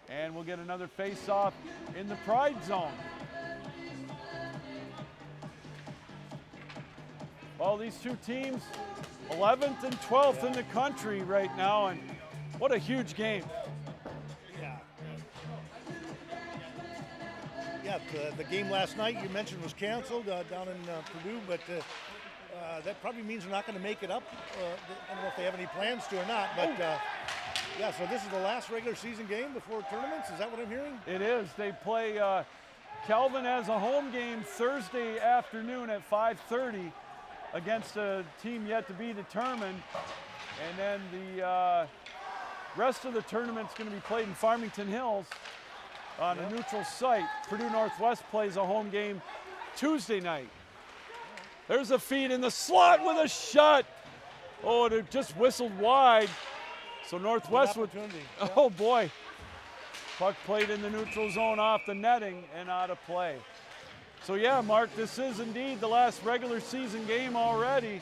and we'll get another face-off in the Pride zone. Well, these two teams, 11th and 12th in the country right now, and what a huge game. Yeah, the game last night you mentioned was canceled down in Purdue, but that probably means they're not going to make it up. I don't know if they have any plans to or not, but yeah, so this is the last regular season game before tournaments. Is that what I'm hearing? It is. They play, Calvin has a home game Thursday afternoon at 5:30 against a team yet to be determined. And then the rest of the tournament's going to be played in Farmington Hills on a neutral site. Purdue Northwest plays a home game Tuesday night. There's a feed in the slot with a shot. Oh, it just whistled wide. So Northwest would, oh boy. Puck played in the neutral zone off the netting and out of play. So yeah, Mark, this is indeed the last regular season game already.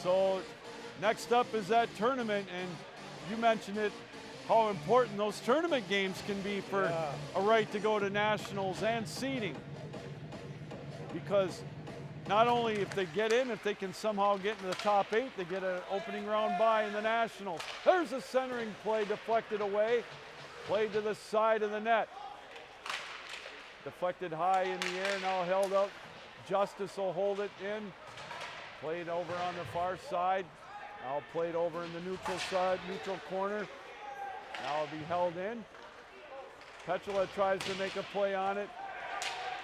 So next up is that tournament, and you mentioned it, how important those tournament games can be for a right to go to nationals and seeding. Because not only if they get in, if they can somehow get into the top 8, they get an opening round bye in the nationals. There's a centering play deflected away, played to the side of the net. Deflected high in the air, now held up. Justice will hold it in. Played over on the far side. Now played over in the neutral side, neutral corner. Now it'll be held in. Petula tries to make a play on it.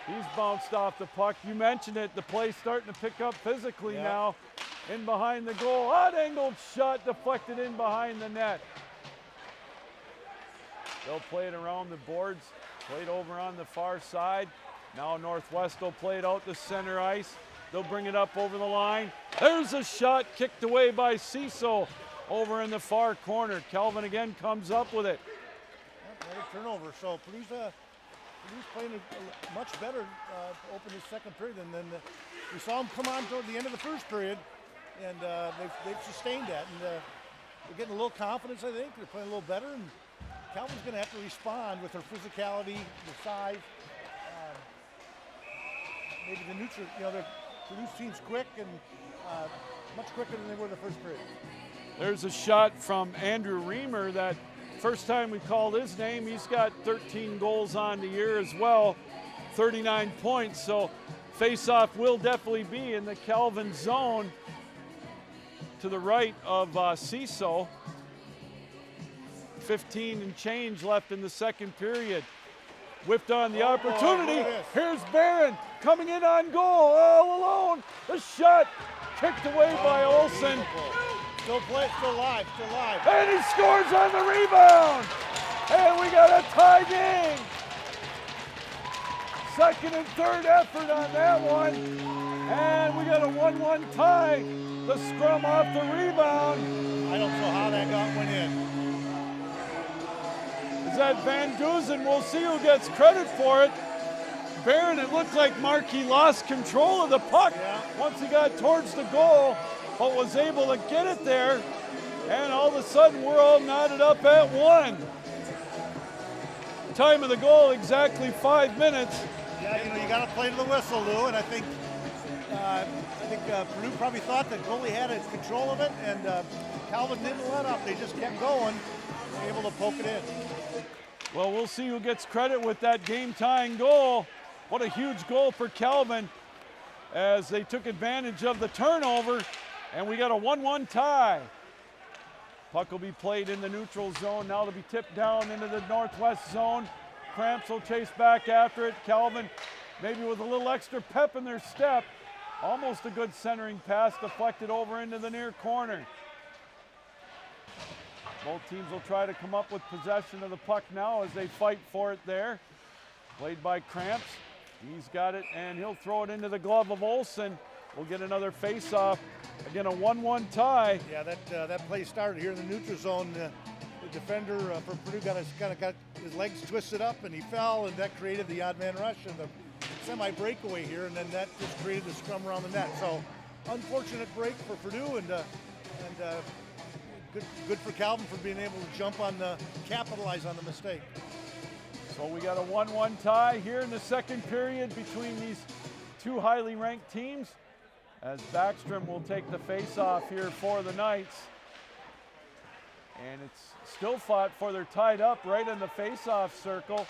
He's bounced off the puck. You mentioned it, the play's starting to pick up physically now. In behind the goal, odd-angled shot deflected in behind the net. They'll play it around the boards, played over on the far side. Now Northwest will play it out to center ice. They'll bring it up over the line. There's a shot kicked away by Ciso over in the far corner. Calvin again comes up with it. Another turnover, so Purdue's playing much better to open his second period, and then we saw them come on toward the end of the first period, and they've sustained that, and they're getting a little confidence. I think they're playing a little better, and Calvin's going to have to respond with their physicality, the size. Maybe the neutral, the Purdue's team's quick and much quicker than they were the first period. There's a shot from Andrew Reamer that first time we called his name. He's got 13 goals on the year as well, 39 points. So face-off will definitely be in the Calvin zone to the right of Ciso. 15 and change left in the second period. Whipped on the opportunity. Here's Barron coming in on goal all alone. The shot kicked away by Olsen. Still live. And he scores on the rebound. And we got a tie game. Second and third effort on that one. And we got a 1-1 tie. The scrum off the rebound. I don't know how that went in. Is that Van Duzen? We'll see who gets credit for it. Barron, it looked like Markey lost control of the puck once he got towards the goal, but was able to get it there. And all of a sudden, we're all knotted up at 1. Time of the goal, exactly 5 minutes. Yeah, you got to play to the whistle, Lou, and I think Purdue probably thought that goalie had control of it, and Calvin didn't let up. They just kept going, able to poke it in. Well, we'll see who gets credit with that game-tying goal. What a huge goal for Calvin as they took advantage of the turnover, and we got a 1-1 tie. Puck will be played in the neutral zone. Now to be tipped down into the Northwest zone. Cramps will chase back after it. Calvin, maybe with a little extra pep in their step. Almost a good centering pass deflected over into the near corner. Both teams will try to come up with possession of the puck now as they fight for it there. Played by Cramps. He's got it, and he'll throw it into the glove of Olsen. We'll get another face-off. Again, a 1-1 tie. Yeah, that play started here in the neutral zone. The defender for Purdue got his legs twisted up, and he fell, and that created the odd man rush and the semi-breakaway here, and then that just created the scrum around the net. So, unfortunate break for Purdue, and good for Calvin for being able to capitalize on the mistake. So we got a 1-1 tie here in the second period between these two highly ranked teams as Backstrom will take the face-off here for the Knights. And it's still fought for. They're tied up right in the face-off circle.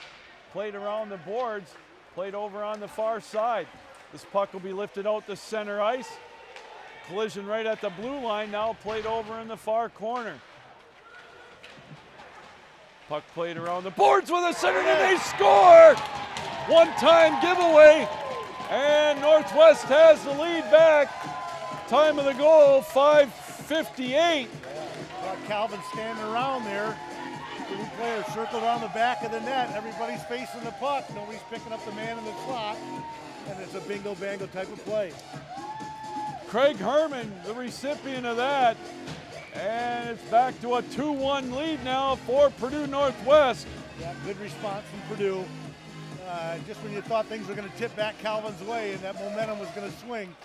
Played around the boards, played over on the far side. This puck will be lifted out to center ice. Collision right at the blue line, now played over in the far corner. Puck played around the boards with a center, and they score! One-time giveaway, and Northwest has the lead back. Time of the goal, 5:58. Calvin standing around there. The player circled around the back of the net. Everybody's facing the puck. Nobody's picking up the man in the slot. And it's a bingo-bango type of play. Craig Herman, the recipient of that. And it's back to a 2-1 lead now for Purdue Northwest. Yeah, good response from Purdue. Just when you thought things were going to tip back Calvin's way and that momentum was going to swing,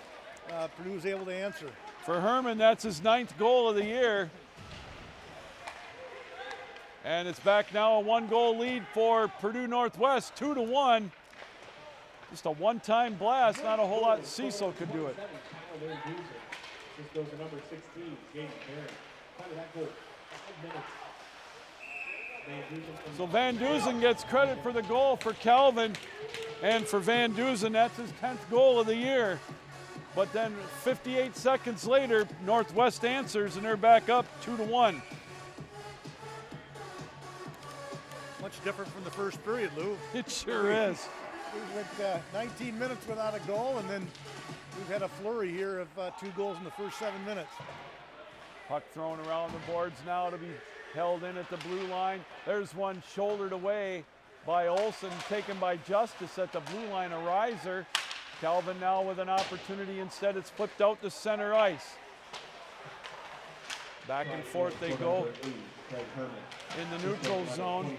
Purdue was able to answer. For Herman, that's his 9th goal of the year. And it's back now a 1-goal lead for Purdue Northwest, 2-1. Just a one-time blast, not a whole lot Cecil could do it. This goes to number 16, James Barron. How did that go? 5 minutes. So Van Dusen gets credit for the goal for Calvin, and for Van Dusen, that's his 10th goal of the year. But then 58 seconds later, Northwest answers, and they're back up 2-1. Much different from the first period, Lou. It sure is. We went 19 minutes without a goal, and then we've had a flurry here of 2 goals in the first 7 minutes. Puck thrown around the boards now to be held in at the blue line. There's one shouldered away by Olsen, taken by Justice at the blue line, a riser. Calvin now with an opportunity. Instead, it's flipped out to center ice. Back and forth they go in the neutral zone.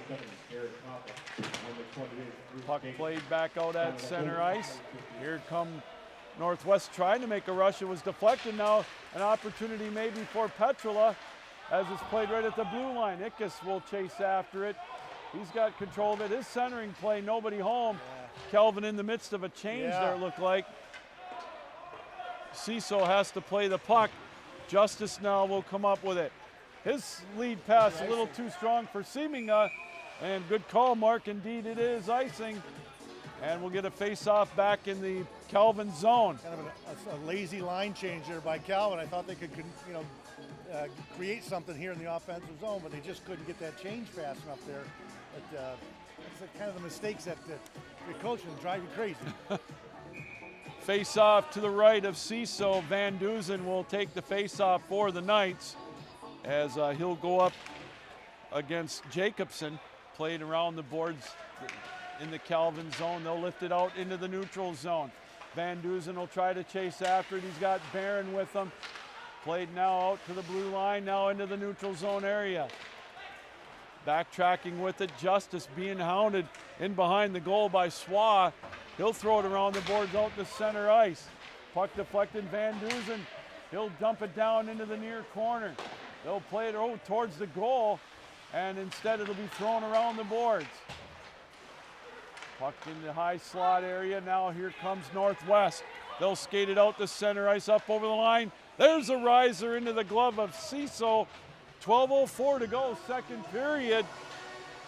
Puck played back out at center ice. Here come Northwest trying to make a rush. It was deflected. Now an opportunity maybe for Petrola as it's played right at the blue line. Ickes will chase after it. He's got control of it. His centering play, nobody home. Kelvin in the midst of a change there, it looked like. Cecil has to play the puck. Justice now will come up with it. His lead pass a little too strong for Seeminga, and good call, Mark. Indeed, it is icing, and we'll get a face-off back in the Calvin zone. Kind of a lazy line change there by Calvin. I thought they could, create something here in the offensive zone, but they just couldn't get that change fast enough there. But that's kind of the mistakes that your coaching drive you crazy. Face-off to the right of Cecil. Van Dusen will take the face-off for the Knights as he'll go up against Jacobson. Played around the boards in the Calvin zone. They'll lift it out into the neutral zone. Van Dusen will try to chase after it. He's got Barron with him. Played now out to the blue line, now into the neutral zone area. Backtracking with it, Justice being hounded in behind the goal by Swa. He'll throw it around the boards out to center ice. Puck deflected, Van Dusen. He'll dump it down into the near corner. They'll play it towards the goal, and instead it'll be thrown around the boards. Puck in the high slot area. Now here comes Northwest. They'll skate it out to center ice, up over the line. There's a riser into the glove of Cecil. 12:04 to go, second period.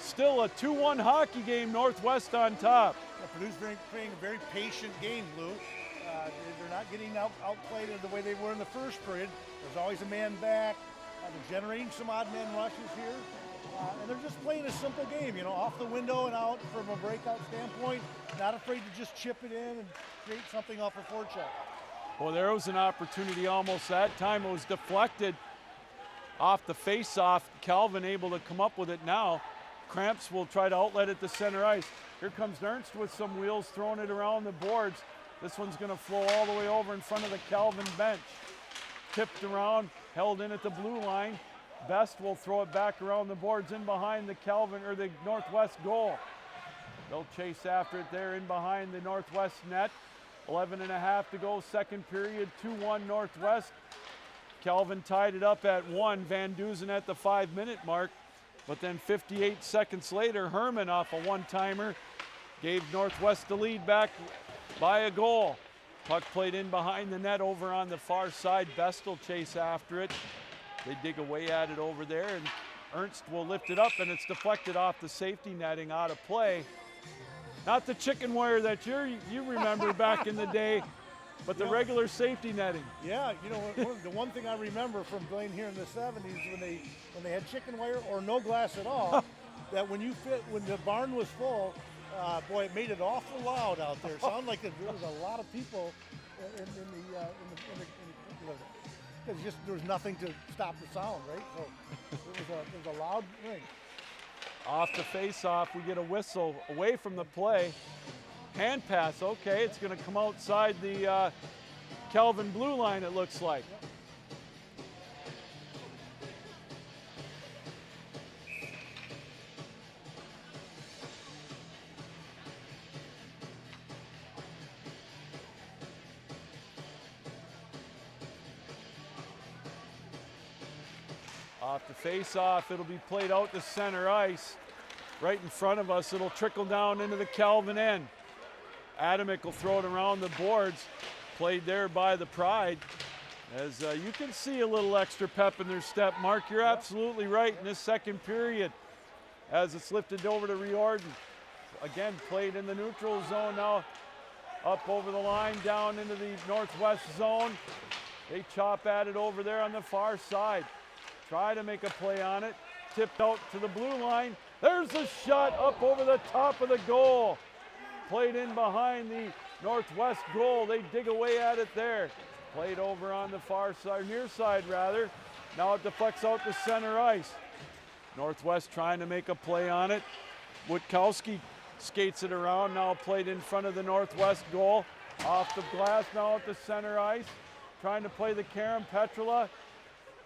Still a 2-1 hockey game, Northwest on top. Yeah, Purdue's playing a very patient game, Lou. They're not getting outplayed the way they were in the first period. There's always a man back. They're generating some odd man rushes here. And they're just playing a simple game, off the window and out from a breakout standpoint. Not afraid to just chip it in and create something off a forecheck. Well, there was an opportunity almost that time. It was deflected off the face-off. Calvin able to come up with it now. Cramps will try to outlet it to center ice. Here comes Ernst with some wheels, throwing it around the boards. This one's going to flow all the way over in front of the Calvin bench. Tipped around, held in at the blue line. Best will throw it back around the boards in behind the Calvin or the Northwest goal. They'll chase after it there in behind the Northwest net. 11.5 to go, second period, 2-1 Northwest. Calvin tied it up at 1, Van Dusen at the 5-minute mark. But then 58 seconds later, Herman off a one-timer gave Northwest the lead back by a goal. Puck played in behind the net over on the far side. Best will chase after it. They dig away at it over there, and Ernst will lift it up, and it's deflected off the safety netting out of play. Not the chicken wire that you remember back in the day. but the Yeah. regular safety netting. Yeah, you know, the one thing I remember from playing here in the 70s when they had chicken wire or no glass at all, that when the barn was full, boy, it made it awful loud out there. It sounded like there was a lot of people because just there was nothing to stop the sound, right? So it was a loud thing. Off the face-off, we get a whistle away from the play. Hand pass, okay, it's going to come outside the Calvin blue line, it looks like. Off the face-off, it'll be played out to center ice. Right in front of us, it'll trickle down into the Calvin end. Adamick will throw it around the boards. Played there by the Pride. As you can see a little extra pep in their step. Mark, you're absolutely right in this second period as it's lifted over to Riordan. Again, played in the neutral zone now. Up over the line, down into the northwest zone. They chop at it over there on the far side. Try to make a play on it. Tipped out to the blue line. There's a shot up over the top of the goal. Played in behind the northwest goal. They dig away at it there. Played over on the far side, near side rather. Now it deflects out to center ice. Northwest trying to make a play on it. Witkowski skates it around. Now played in front of the northwest goal. Off the glass now at the center ice. Trying to play the Karen Petrula.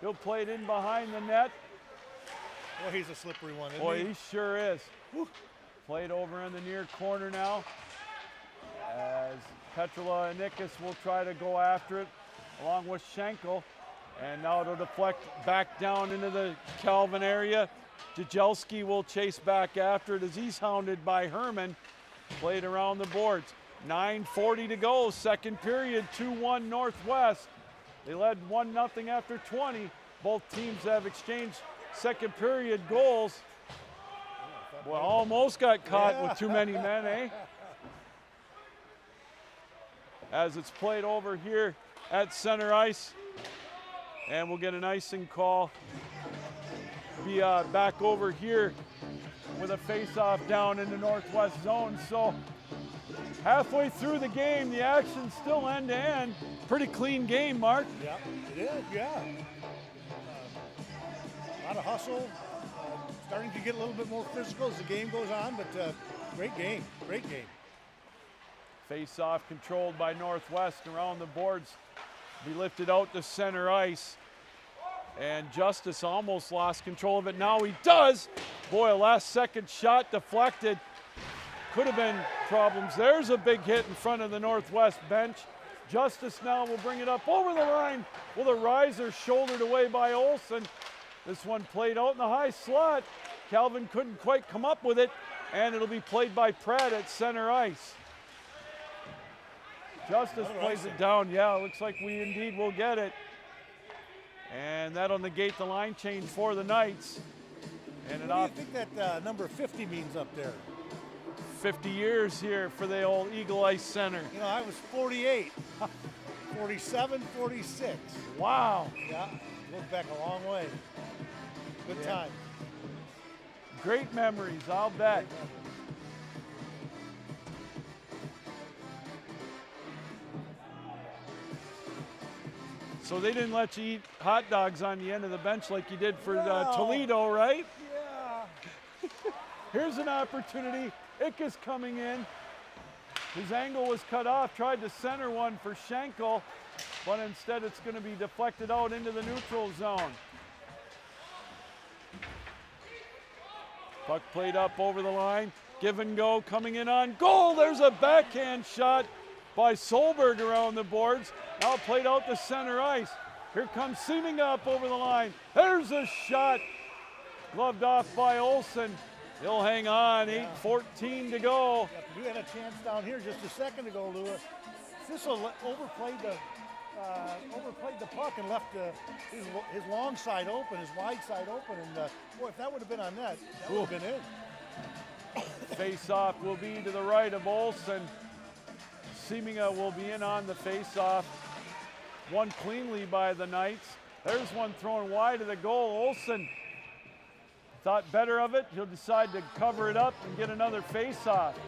He'll play it in behind the net. Well, he's a slippery one, isn't Boy, he? he sure is. Whew. Played over in the near corner now. As Petrula and Nikas will try to go after it along with Schenkel. And now it'll deflect back down into the Calvin area. Jajelski will chase back after it as he's hounded by Herman. Played around the boards. 9:40 to go, second period, 2-1 Northwest. They led 1-0 after 20. Both teams have exchanged second period goals. Well, almost got caught with too many men, eh? As it's played over here at center ice. And we'll get an icing call. Be back over here with a face-off down in the northwest zone. So halfway through the game, the action's still end-to-end. Pretty clean game, Mark. Yeah, it is, yeah. A lot of hustle. Starting to get a little bit more physical as the game goes on, but great game, great game. Face-off controlled by Northwest around the boards. Be lifted out to center ice. And Justice almost lost control of it. Now he does. Boy, a last-second shot deflected. Could have been problems. There's a big hit in front of the Northwest bench. Justice now will bring it up over the line with a riser shouldered away by Olsen. This one played out in the high slot. Calvin couldn't quite come up with it, and it'll be played by Pratt at center ice. Justice plays it down. Yeah, it looks like we indeed will get it. And that'll negate the line change for the Knights. And What do you think that number 50 means up there? 50 years here for the old Eagle Ice Center. You know, I was 48, 47, 46. Wow. Yeah, look back a long way. Good time. Great memories, I'll bet. So they didn't let you eat hot dogs on the end of the bench like you did for No. Toledo, right? Yeah. Here's an opportunity. Ickes coming in. His angle was cut off. Tried to center one for Schenkel, but instead it's going to be deflected out into the neutral zone. Puck played up over the line. Give and go coming in on goal. There's a backhand shot by Solberg around the boards. Now played out to center ice. Here comes Seeming up over the line. There's a shot. Gloved off by Olsen. He'll hang on. 8:14 to go. Yep, we had a chance down here just a second ago, Lewis. Sissel overplayed the puck and left his long side open, his wide side open, and boy, if that would have been on net, that would have been in. Face-off will be to the right of Olsen. Seminga will be in on the face-off. Won cleanly by the Knights. There's one thrown wide of the goal. Olsen thought better of it. He'll decide to cover it up and get another face-off.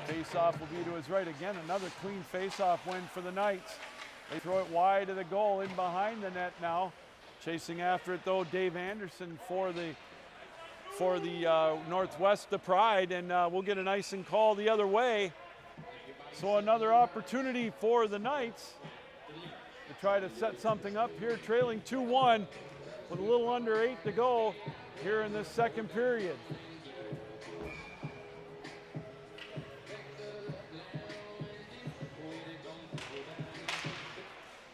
Face-off will be to his right. Again, another clean face-off win for the Knights. They throw it wide of the goal, in behind the net now. Chasing after it though, Dave Anderson for the Northwest, the Pride, and we'll get an icing call the other way. So another opportunity for the Knights to try to set something up here, trailing 2-1 with a little under 8 to go here in this second period.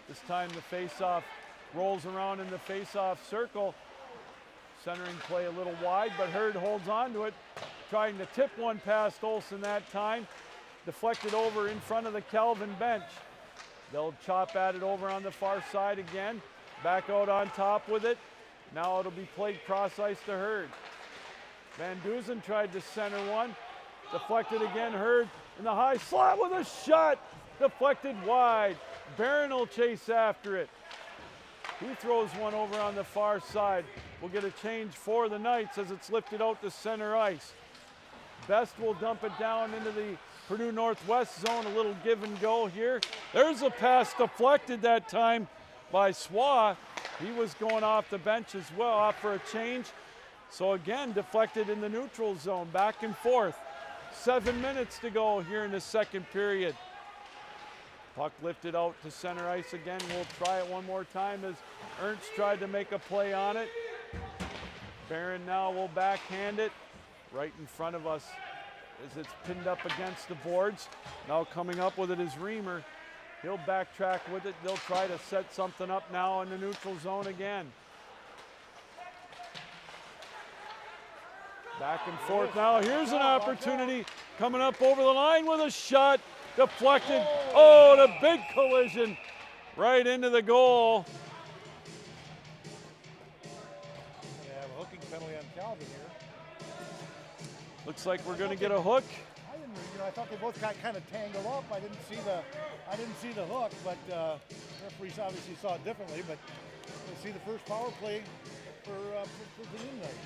This time the face-off rolls around in the face-off circle. Centering play a little wide, but Hurd holds on to it, trying to tip one past Olsen that time. Deflected over in front of the Calvin bench. They'll chop at it over on the far side again. Back out on top with it. Now it'll be played cross ice to Hurd. Van Dusen tried to center one. Deflected again, Hurd in the high slot with a shot. Deflected wide. Barron will chase after it. He throws one over on the far side. We'll get a change for the Knights as it's lifted out to center ice. Best will dump it down into the Purdue Northwest zone. A little give and go here. There's a pass deflected that time by Swa. He was going off the bench as well, off for a change. So again, deflected in the neutral zone, back and forth. 7 minutes to go here in the second period. Puck lifted out to center ice again. We'll try it one more time as Ernst tried to make a play on it. Barron now will backhand it right in front of us as it's pinned up against the boards. Now coming up with it is Reamer. He'll backtrack with it. They'll try to set something up now in the neutral zone again. Back and forth now. Here's an opportunity coming up over the line with a shot. Deflected. Oh, the big collision right into the goal. They have a hooking penalty on Calvin here. Looks like we're going to get a hook. I didn't, I thought they both got kind of tangled up. I didn't see the hook, but referees obviously saw it differently. But we'll see the first power play for the noon night.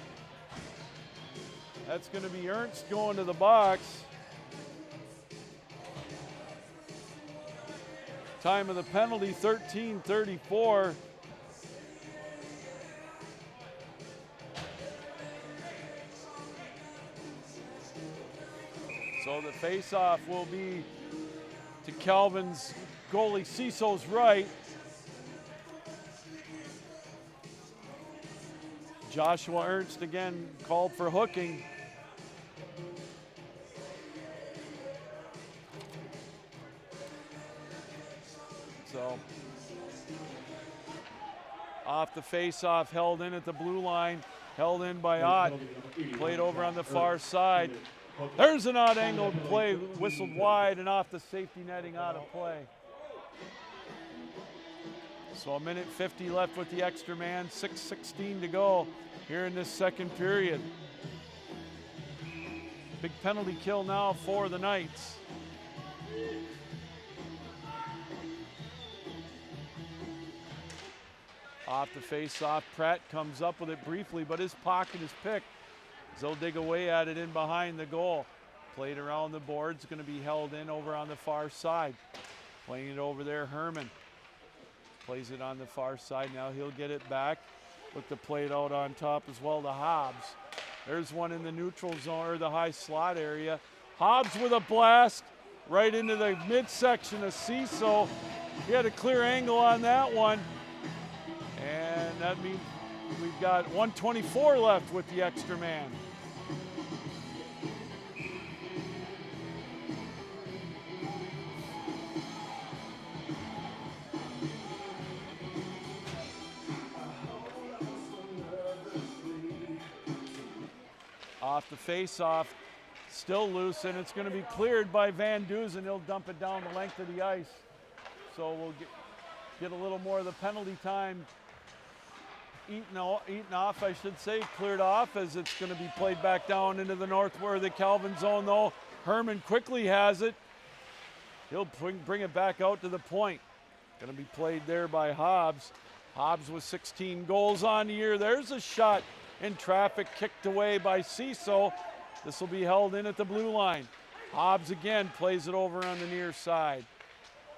That's going to be Ernst going to the box. Time of the penalty, 13:34. So the face-off will be to Calvin's goalie Ciso's right. Joshua Ernst again called for hooking. So off the face-off, held in at the blue line, held in by Ott, played over on the far side. There's an odd angled play, whistled wide and off the safety netting, out of play. So 1:50 left with the extra man, 6:16 to go here in this second period. Big penalty kill now for the Knights. Off the face-off, Pratt comes up with it briefly, but his pocket is picked. They'll dig away at it in behind the goal. Played around the boards, going to be held in over on the far side. Playing it over there, Herman. Plays it on the far side, now he'll get it back. Look to play it out on top as well to Hobbs. There's one in the neutral zone, or the high slot area. Hobbs with a blast right into the midsection of Ciso. He had a clear angle on that one. And that means we've got 1:24 left with the extra man. Off the face-off, still loose, and it's going to be cleared by Van Dusen. He'll dump it down the length of the ice. So we'll get a little more of the penalty time eaten off, I should say, cleared off as it's going to be played back down into the north where the Calvin zone though. Herman quickly has it. He'll bring it back out to the point. Going to be played there by Hobbs. Hobbs with 16 goals on the year. There's a shot in traffic kicked away by Ciso. This will be held in at the blue line. Hobbs again plays it over on the near side.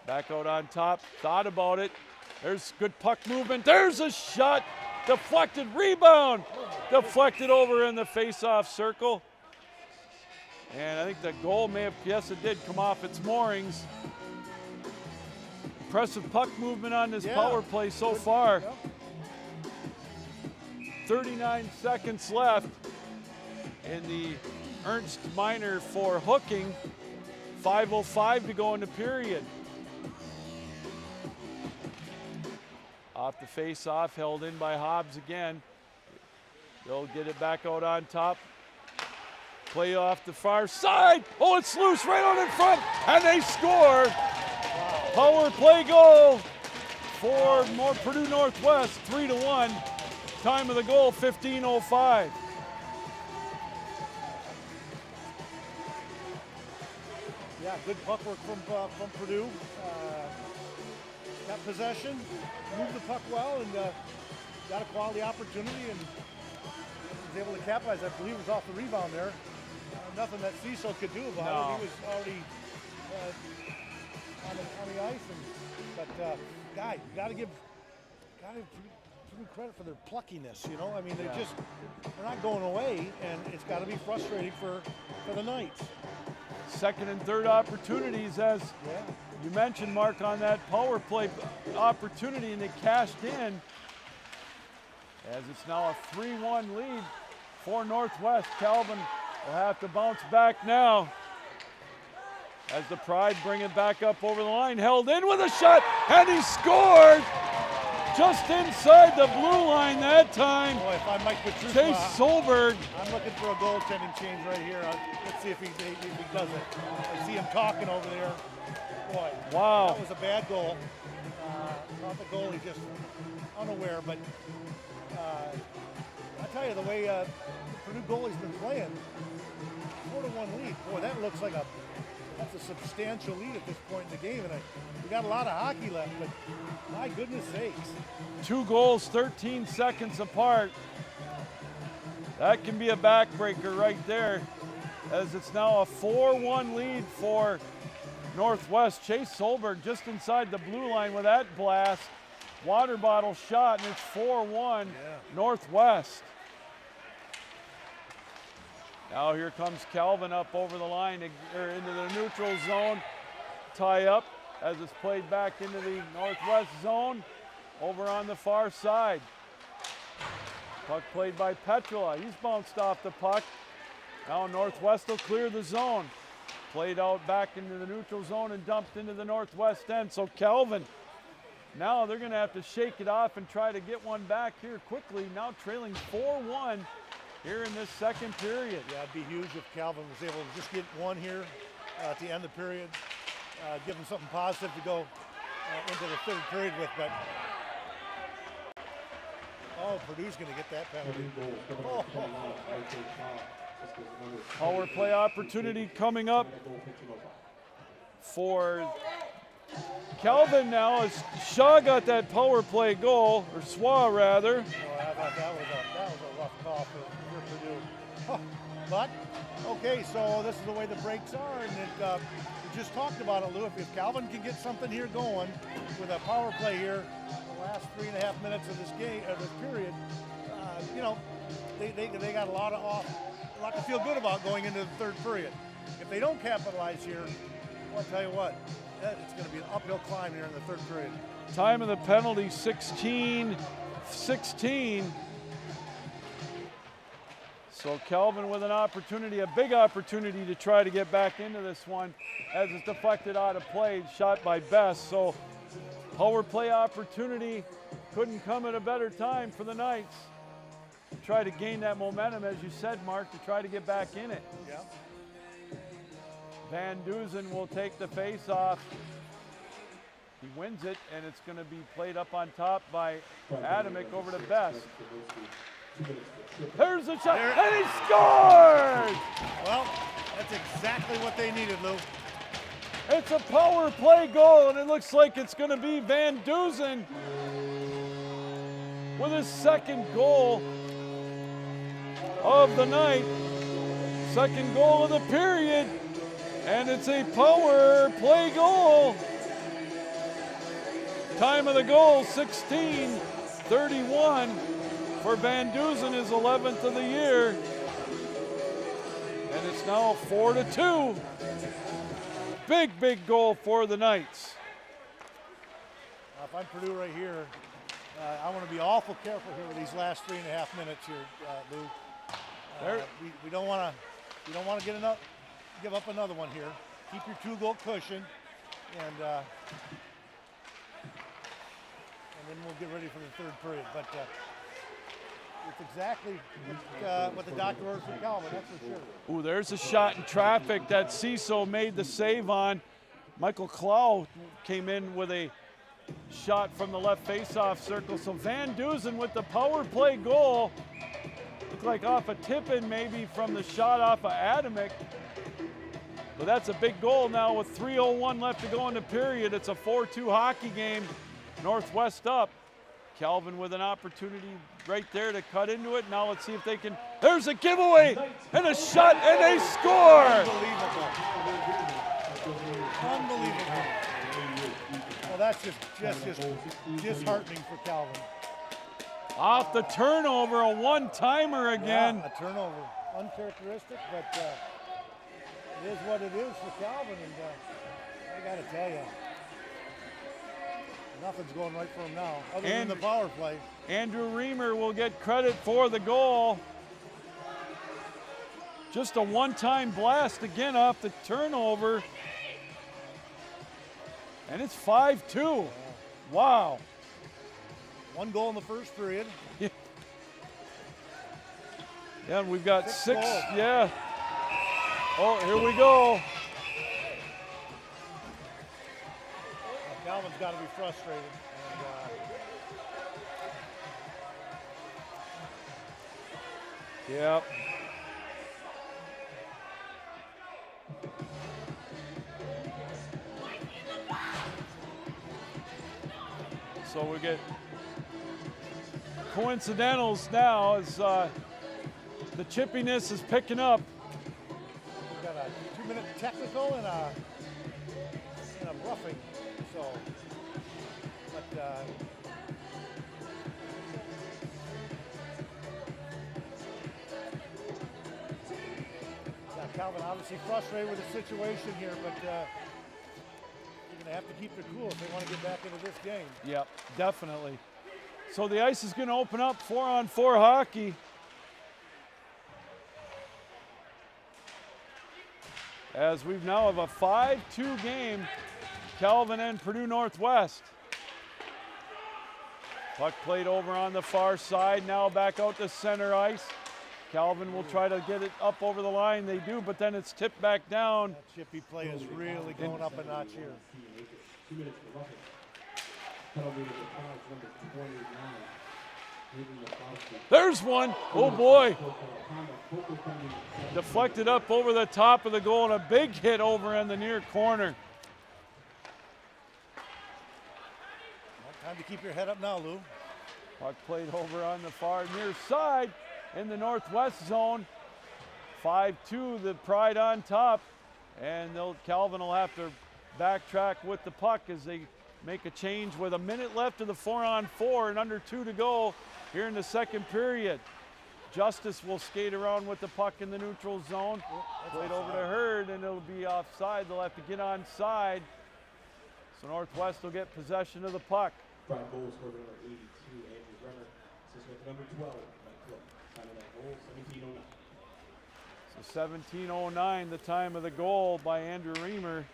Back out on top, thought about it. There's good puck movement. There's a shot, deflected, rebound, deflected over in the face-off circle. And I think the goal may have, yes, it did come off its moorings. Impressive puck movement on this power play so far. 39 seconds left in the Ernst Minor for hooking. 5:05 to go in the period. Off the face-off, held in by Hobbs again. They'll get it back out on top. Play off the far side. Oh, it's loose right out in front, and they score. Power play goal for Purdue Northwest, 3-1. Time of the goal, 15:05. Yeah, good puck work from Purdue. Got possession, moved the puck well, and got a quality opportunity, and was able to capitalize. I believe it was off the rebound there. Nothing that Ciso could do about it. He was already on the ice, but you got to give them credit for their pluckiness. You know, I mean, they're not going away, and it's got to be frustrating for the Knights. Second and third opportunities, as you mentioned, Mark, on that power play opportunity, and they cashed in as it's now a 3-1 lead for Northwest. Calvin will have to bounce back now as the Pride bring it back up over the line. Held in with a shot, and he scored just inside the blue line that time. Boy, if I'm Mike Petruska, Chase Solberg. I'm looking for a goaltending change right here. Let's see if he does it. I see him talking over there. Boy, wow, that was a bad goal. Not the goalie, just unaware. But I tell you, the way the Purdue goalie's been playing, 4-1 lead. Boy, that looks like that's a substantial lead at this point in the game. And we got a lot of hockey left, but my goodness sakes. 2 goals, 13 seconds apart. That can be a backbreaker right there, as it's now a 4-1 lead for Northwest. Chase Solberg just inside the blue line with that blast. Water bottle shot, and it's 4-1 Northwest. Now here comes Calvin up over the line or into the neutral zone. Tie up as it's played back into the Northwest zone over on the far side. Puck played by Petrula. He's bounced off the puck. Now Northwest will clear the zone. Played out back into the neutral zone and dumped into the Northwest end. So Calvin, now they're going to have to shake it off and try to get one back here quickly. Now trailing 4-1 here in this second period. Yeah, it'd be huge if Calvin was able to just get one here at the end of the period. Give them something positive to go into the third period with. But Purdue's going to get that penalty. Power play opportunity coming up for Calvin now as Shaw got that power play goal, or Swa rather. I thought that was a rough call for Purdue. But, okay, so this is the way the breaks are, and we just talked about it, Lou. If Calvin can get something here going with a power play here, the last 3.5 minutes of this game, of this period, they got a lot to feel good about going into the third period. If they don't capitalize here, I'll tell you what, it's going to be an uphill climb here in the third period. Time of the penalty, 16-16. So Calvin with an opportunity, a big opportunity to try to get back into this one as it's deflected out of play, shot by Best. So power play opportunity couldn't come at a better time for the Knights. Try to gain that momentum, as you said, Mark, to try to get back in it. Yeah. Van Duzen will take the face-off. He wins it, and it's going to be played up on top by Adamick over to Best. There's the shot, and he scores! Well, that's exactly what they needed, Lou. It's a power play goal, and it looks like it's going to be Van Dusen with his second goal of the night, second goal of the period, and it's a power play goal. Time of the goal, 16:31 for Van Dusen, his 11th of the year. And it's now 4-2. Big goal for the Knights. If I'm Purdue right here, I want to be awful careful here with these last 3.5 minutes here, Lou. We don't want to give up another one here. Keep your 2-goal cushion, and then we'll get ready for the third period. But it's exactly what the doctor orders for Calvin, that's for sure. Ooh, there's a shot in traffic that Ciso made the save on. Michael Clough came in with a shot from the left face-off circle. So Van Dusen with the power play goal. Looked like off a tip-in maybe from the shot off of Adamick. But that's a big goal now with 3:01 left to go in the period. It's a 4-2 hockey game. Northwest up. Calvin with an opportunity right there to cut into it. Now let's see if they can. There's a giveaway and a shot, and they score. Unbelievable. Unbelievable. Well, that's just disheartening for Calvin. Off the turnover, a one-timer again. Yeah, a turnover, uncharacteristic, but it is what it is for Calvin, and I got to tell you, nothing's going right for him now, other than the power play. Andrew Reamer will get credit for the goal. Just a one-time blast again off the turnover. And it's 5-2. Wow. 1 goal in the first period. Yeah, and we've got 6. goals. Yeah. Oh, here we go. Calvin's got to be frustrated. And, Yep. So we get coincidentals now as the chippiness is picking up. we've got a 2-minute technical and a roughing. So, but Calvin obviously frustrated with the situation here, but you're going to have to keep it cool if they want to get back into this game. Yep, definitely. So the ice is going to open up 4-on-4 hockey. As we now have a 5-2 game, Calvin and Purdue Northwest. Puck played over on the far side, now back out to center ice. Calvin will try to get it up over the line. They do, but then it's tipped back down. That chippy play is really going up a notch here. 2 minutes for roughing. Penalty to the Clouds, number 29. There's one. Oh boy. Deflected up over the top of the goal and a big hit over in the near corner. Well, time to keep your head up now, Lou. Puck played over on the far near side in the Northwest zone. 5-2, the Pride on top. And Calvin will have to backtrack with the puck as they make a change with a minute left of the 4-on-4 and under 2 to go here in the second period. Justice will skate around with the puck in the neutral zone. Played over to Hurd, and it'll be offside. They'll have to get onside. So Northwest will get possession of the puck. Pride goal scored number 82, Andrew Renner. Assist with number 12, Mike Cook. Time of that goal, 17:09. So 17:09, the time of the goal by Andrew Reamer.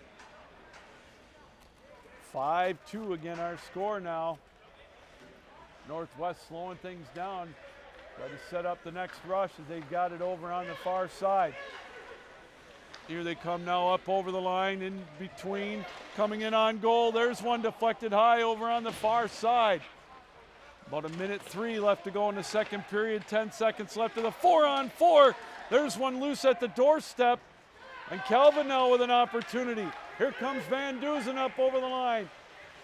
5-2 again, our score now. Northwest slowing things down. Try to set up the next rush as they've got it over on the far side. Here they come now up over the line in between, coming in on goal. There's one deflected high over on the far side. About 1:03 left to go in the second period, 10 seconds left of the 4-on-4. There's one loose at the doorstep, and Calvin now with an opportunity. Here comes Van Dusen up over the line.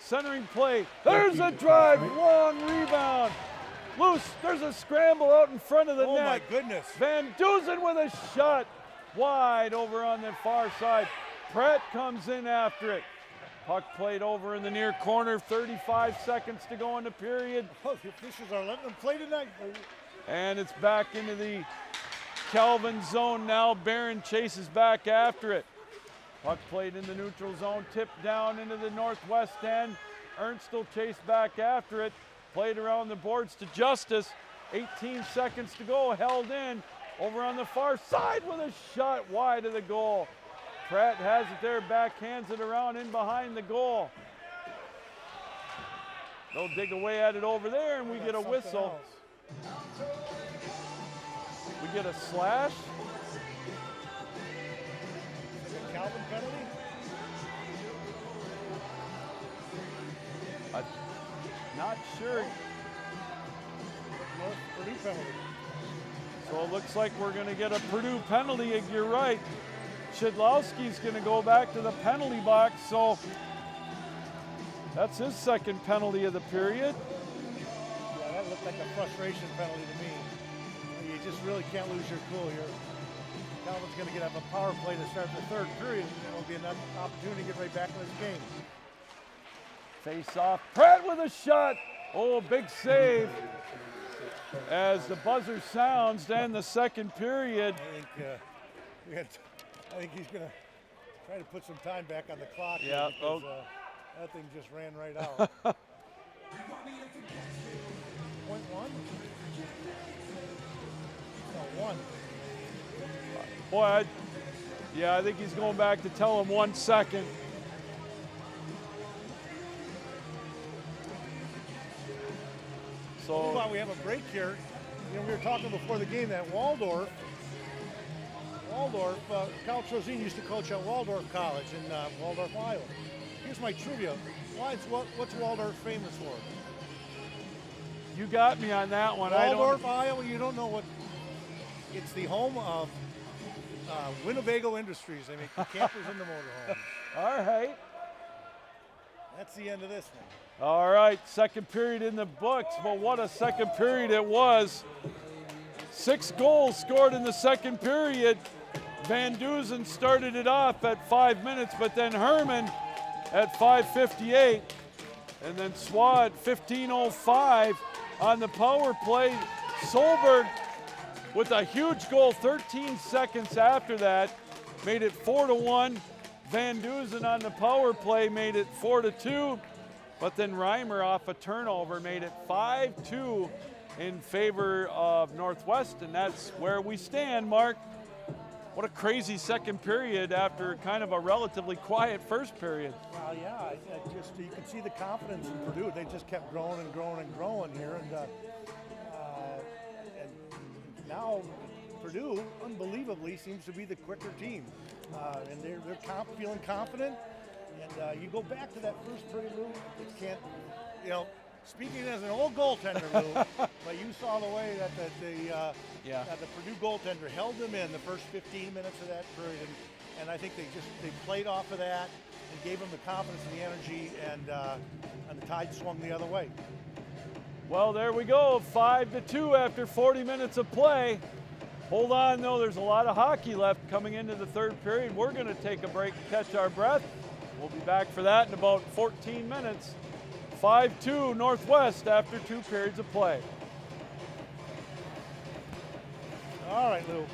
Centering play, there's a drive, long rebound. Loose, there's a scramble out in front of the net. Oh my goodness. Van Dusen with a shot, wide over on the far side. Pratt comes in after it. Puck played over in the near corner, 35 seconds to go in the period. Oh, the officials are letting them play tonight. And it's back into the Calvin zone now. Barron chases back after it. Puck played in the neutral zone, tipped down into the northwest end. Ernst will chase back after it. Played around the boards to Justice. 18 seconds to go, held in. Over on the far side with a shot wide of the goal. Pratt has it there, backhands it around in behind the goal. They'll dig away at it over there, and we get a whistle. We get a slash. Is it a Calvin penalty? Not sure. No, Purdue penalty. So it looks like we're going to get a Purdue penalty. You're right. Shidlowski's going to go back to the penalty box. So that's his second penalty of the period. Yeah, that looked like a frustration penalty to me. You just really can't lose your cool here. Calvin's going to get up a power play to start the third period, and it'll be an opportunity to get right back in this game. Face off. Pratt with a shot. Oh, big save. As the buzzer sounds to end the second period. I think he's going to try to put some time back on the clock. Yeah. Because, that thing just ran right out. Point one? No, one. Boy, I think he's going back to tell him 1 second. So while we have a break here, we were talking before the game that Waldorf, Cal Trozine used to coach at Waldorf College in Waldorf, Iowa. Here's my trivia. What's Waldorf famous for? You got me on that one. Waldorf, Iowa, you don't know what. It's the home of Winnebago Industries. They make the campers and the motorhomes. All right. That's the end of this one. All right, second period in the books, but what a second period it was. 6 goals scored in the second period. Van Dusen started it off at 5 minutes, but then Herman at 5:58, and then Swad 15:05 on the power play. Solberg with a huge goal 13 seconds after that, made it 4-1. Van Dusen on the power play made it 4-2. But then Reimer off a turnover made it 5-2 in favor of Northwest, and that's where we stand, Mark. What a crazy second period after kind of a relatively quiet first period. Well, yeah, you can see the confidence in Purdue. They just kept growing and growing and growing here, and now Purdue, unbelievably, seems to be the quicker team, and they're feeling confident. And you go back to that first period, Lou. It can't, speaking as an old goaltender, Lou, but you saw the way that the Purdue goaltender held them in the first 15 minutes of that period, and I think they played off of that and gave them the confidence and the energy, and the tide swung the other way. Well, there we go, 5-2 after 40 minutes of play. Hold on, though, there's a lot of hockey left coming into the third period. We're going to take a break and catch our breath. We'll be back for that in about 14 minutes. 5-2 Northwest after 2 periods of play. All right, Lou.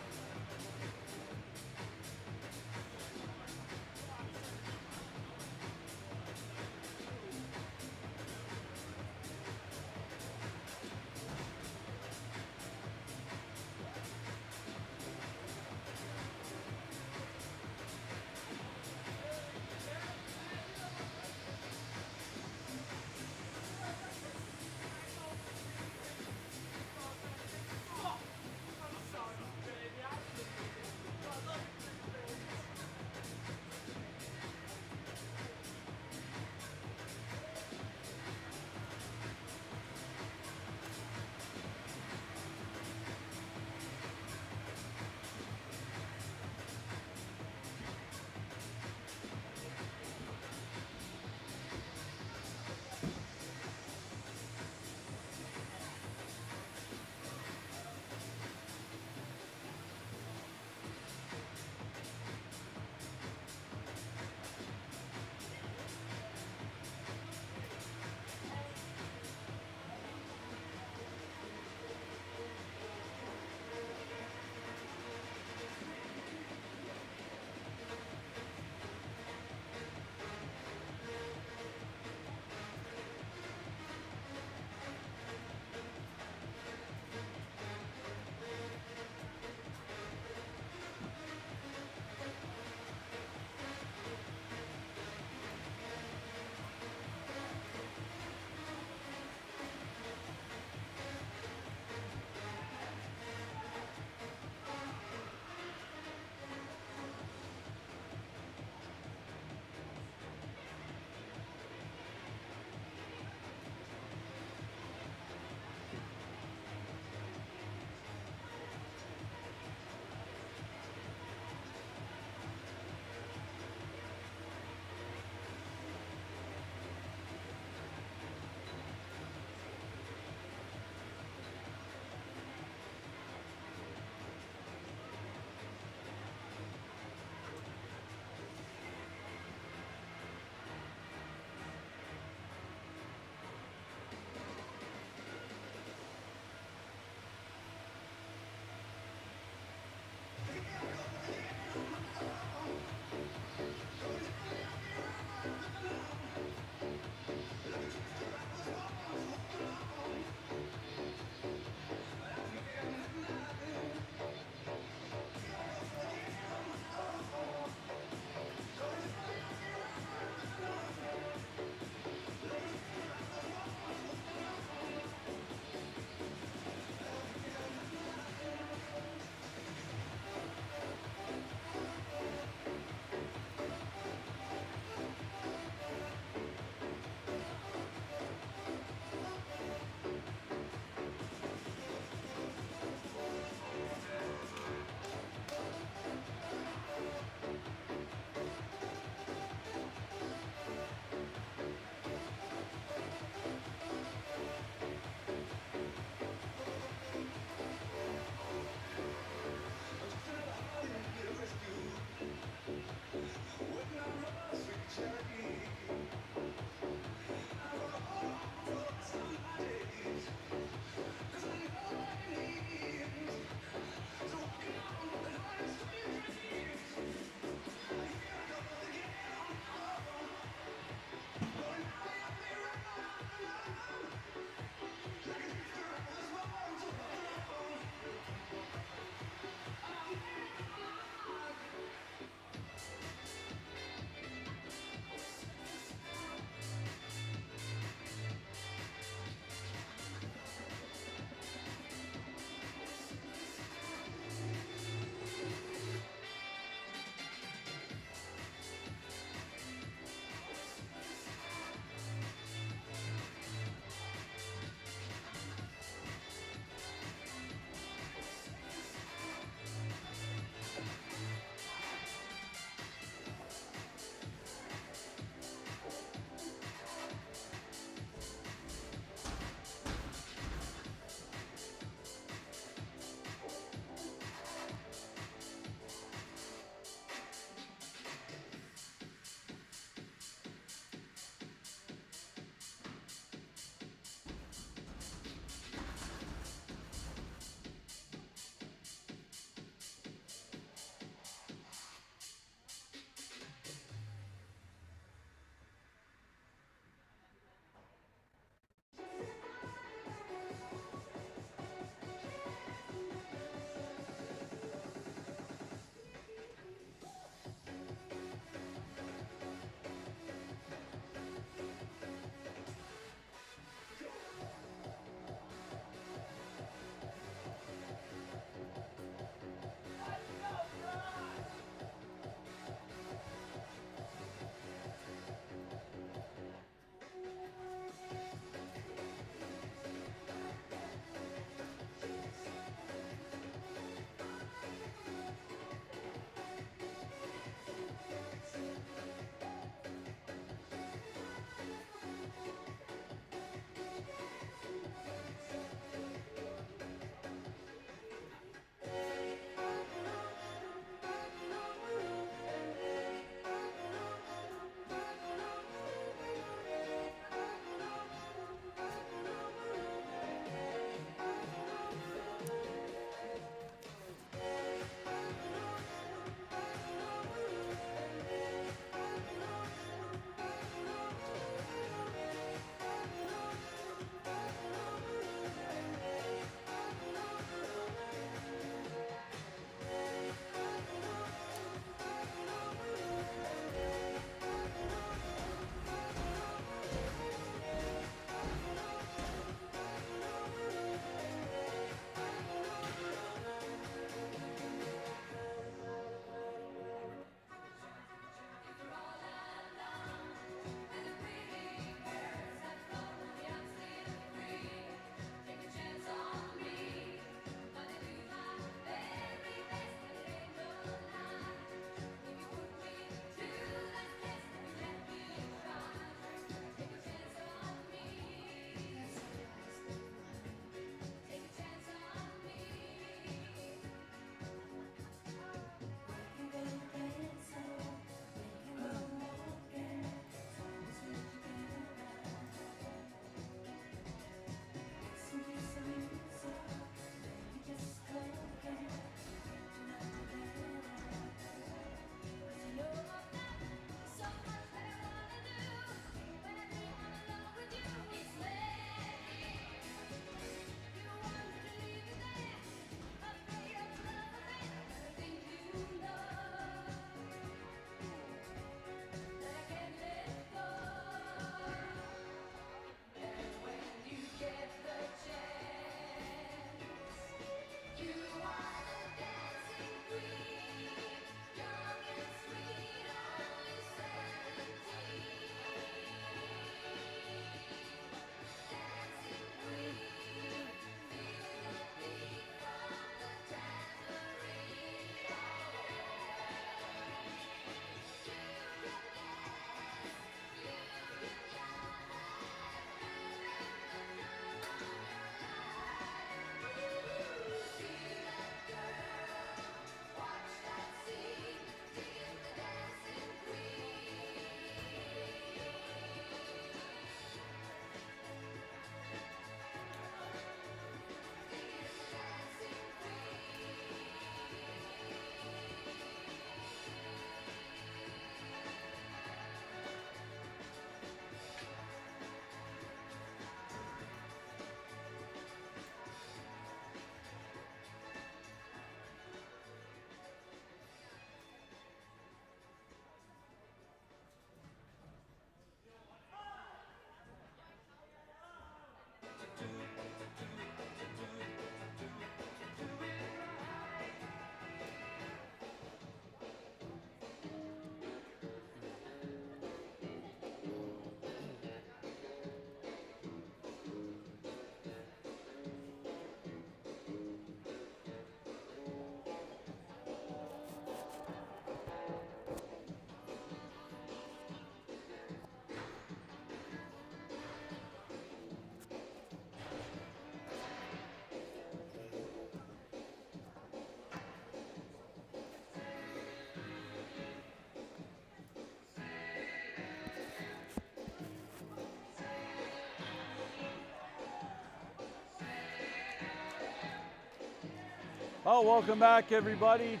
Oh, welcome back, everybody.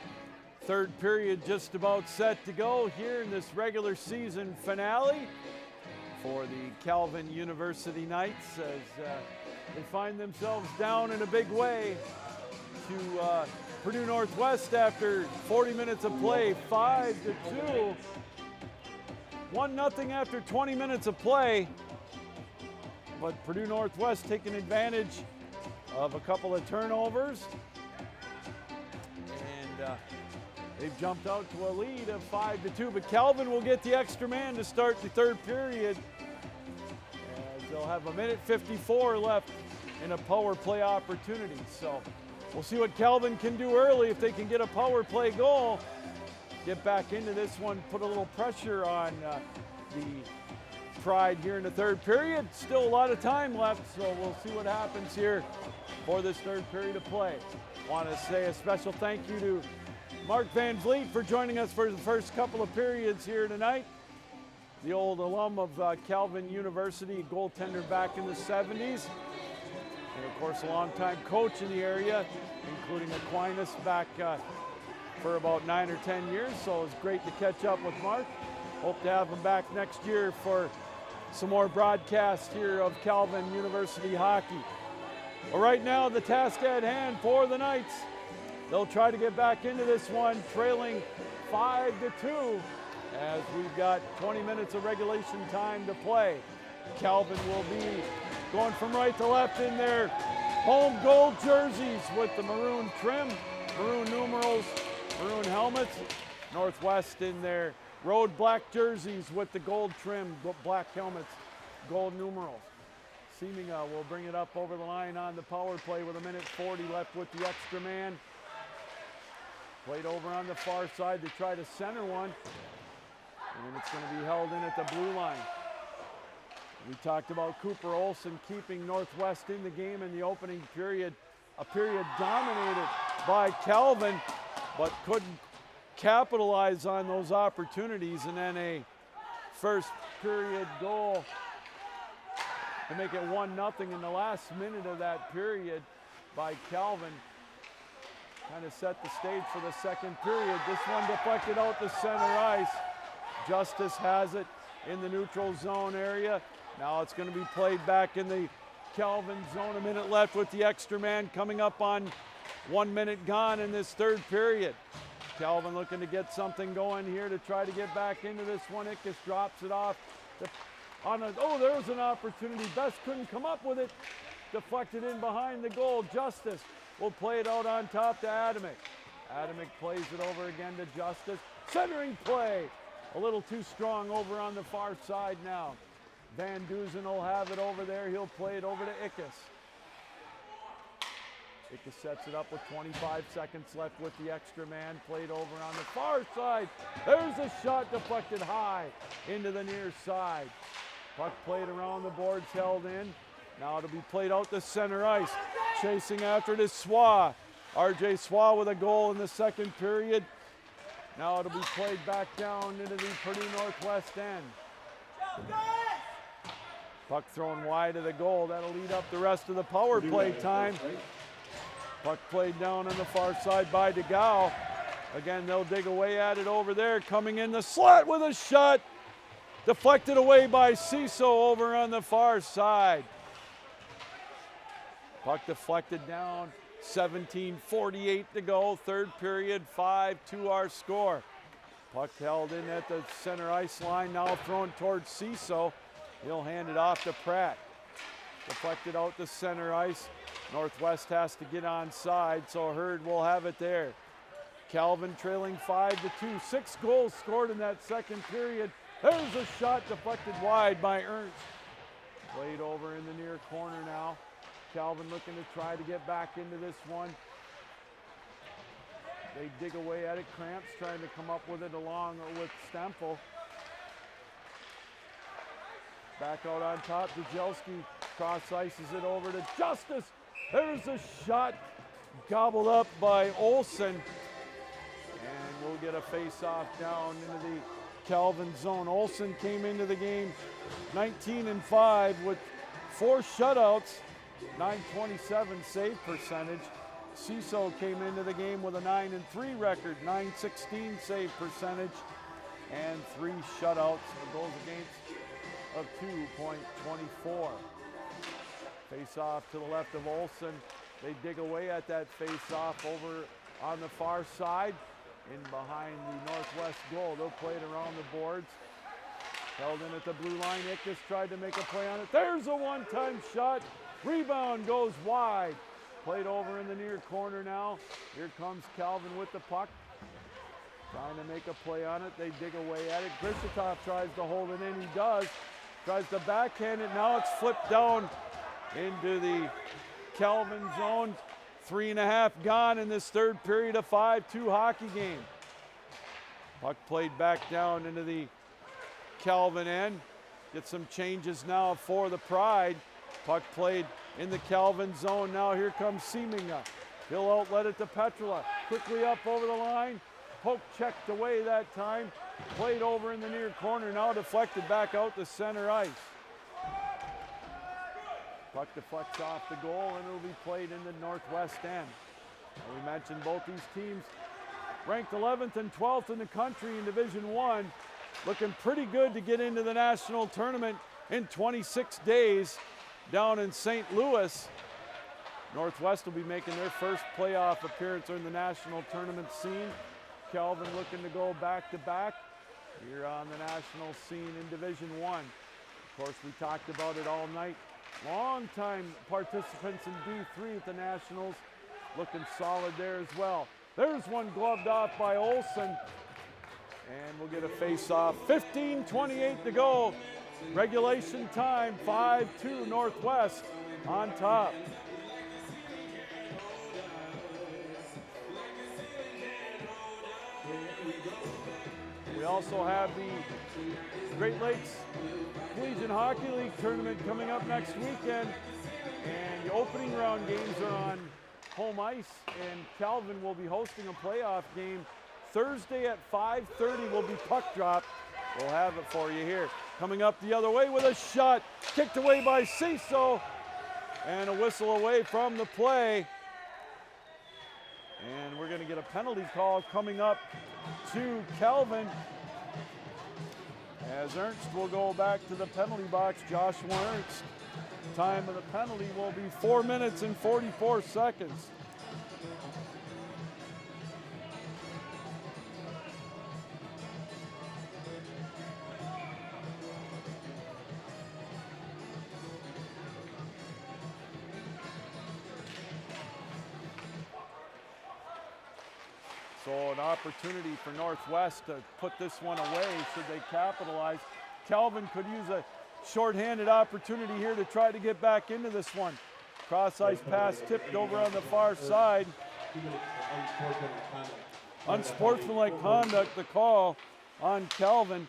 Third period just about set to go here in this regular season finale for the Calvin University Knights as they find themselves down in a big way to Purdue Northwest after 40 minutes of play, 5-2. 1-0 after 20 minutes of play, but Purdue Northwest taking advantage of a couple of turnovers, and they've jumped out to a lead of 5-2, but Calvin will get the extra man to start the third period as they'll have 1:54 left in a power play opportunity. So we'll see what Calvin can do early. If they can get a power play goal, get back into this one, put a little pressure on the Pride here in the third period. Still a lot of time left, so we'll see what happens here for this third period of play. Want to say a special thank you to Mark Van Vliet for joining us for the first couple of periods here tonight. The old alum of Calvin University, goaltender back in the 70s. And of course, a longtime coach in the area, including Aquinas back for about 9 or 10 years. So it's great to catch up with Mark. Hope to have him back next year for some more broadcasts here of Calvin University hockey. Well, right now, the task at hand for the Knights. They'll try to get back into this one, trailing 5-2, as we've got 20 minutes of regulation time to play. Calvin will be going from right to left in their home gold jerseys with the maroon trim, maroon numerals, maroon helmets. Northwest in their road black jerseys with the gold trim, black helmets, gold numerals. Seeminga will bring it up over the line on the power play with 1:40 left with the extra man. Played over on the far side to try to center one, and it's going to be held in at the blue line. We talked about Cooper Olson keeping Northwest in the game in the opening period, a period dominated by Calvin, but couldn't capitalize on those opportunities, and then a first period goal to make it 1-0 in the last minute of that period by Calvin. Kind of set the stage for the second period. This one deflected out to center ice. Justice has it in the neutral zone area. Now it's going to be played back in the Calvin zone. 1 minute left with the extra man coming up on 1 minute gone in this third period. Calvin looking to get something going here to try to get back into this one. Ickes drops it off. There was an opportunity. Best couldn't come up with it. Deflected in behind the goal. Justice will play it out on top to Adamick. Adamick plays it over again to Justice. Centering play. A little too strong over on the far side now. Van Duzen will have it over there. He'll play it over to Ickes. Ickes sets it up with 25 seconds left with the extra man. Played over on the far side. There's a shot deflected high into the near side. Puck played around the boards, held in. Now it'll be played out to center ice. Chasing after it is Swa. RJ Swa with a goal in the second period. Now it'll be played back down into the Purdue Northwest end. Puck thrown wide of the goal. That'll lead up the rest of the power play time. Puck played down on the far side by DeGao. Again, they'll dig away at it over there. Coming in the slot with a shot. Deflected away by Ciso over on the far side. Puck deflected down. 17:48 to go. Third period, 5-2 our score. Puck held in at the center ice line. Now thrown towards Ciso. He'll hand it off to Pratt. Deflected out to center ice. Northwest has to get onside, so Hurd will have it there. Calvin trailing 5-2. 6 goals scored in that second period. There's a shot deflected wide by Ernst. Played over in the near corner now. Calvin looking to try to get back into this one. They dig away at it. Cramps trying to come up with it along with Stempel. Back out on top, Djelski cross ices it over to Justice. There's a shot gobbled up by Olson. And we'll get a face-off down into the Calvin zone. Olson came into the game 19-5 with 4 shutouts, .927 save percentage. CISO came into the game with a 9-3 record, .916 save percentage, and 3 shutouts, a goals against of 2.24. Face off to the left of Olsen. They dig away at that face off over on the far side, in behind the Northwest goal. They'll play it around the boards. Held in at the blue line. Ickes tried to make a play on it. There's a one-time shot. Rebound goes wide. Played over in the near corner now. Here comes Calvin with the puck. Trying to make a play on it. They dig away at it. Grishitov tries to hold it in. He does. Tries to backhand it. Now it's flipped down into the Calvin zone. 3.5 gone in this third period of 5-2 hockey game. Puck played back down into the Calvin end. Get some changes now for the Pride. Puck played in the Calvin zone. Now here comes Seeminga. He'll outlet it to Petrula. Quickly up over the line. Poke checked away that time. Played over in the near corner. Now deflected back out to center ice. Puck deflects off the goal and it'll be played in the Northwest end. Now we mentioned both these teams ranked 11th and 12th in the country in Division I. Looking pretty good to get into the national tournament in 26 days down in St. Louis. Northwest will be making their first playoff appearance in the national tournament scene. Calvin looking to go back-to-back here on the national scene in Division I. Of course, we talked about it all night. Long-time participants in D3 at the Nationals, looking solid there as well. There's one gloved off by Olsen, and we'll get a face-off. 15:28 to go. Regulation time, 5-2 Northwest on top. We also have the Great Lakes Collegiate Hockey League tournament coming up next weekend, and the opening round games are on home ice, and Calvin will be hosting a playoff game Thursday at 5:30 will be puck drop. We'll have it for you here. Coming up the other way with a shot, kicked away by CISO, and a whistle away from the play. And we're going to get a penalty call coming up to Calvin, as Ernst will go back to the penalty box. Joshua Ernst. Time of the penalty will be 4 minutes and 44 seconds. So an opportunity for Northwest to put this one away should they capitalize. Calvin could use a shorthanded opportunity here to try to get back into this one. Cross ice pass tipped over on the far side. Unsportsmanlike conduct, the call on Calvin.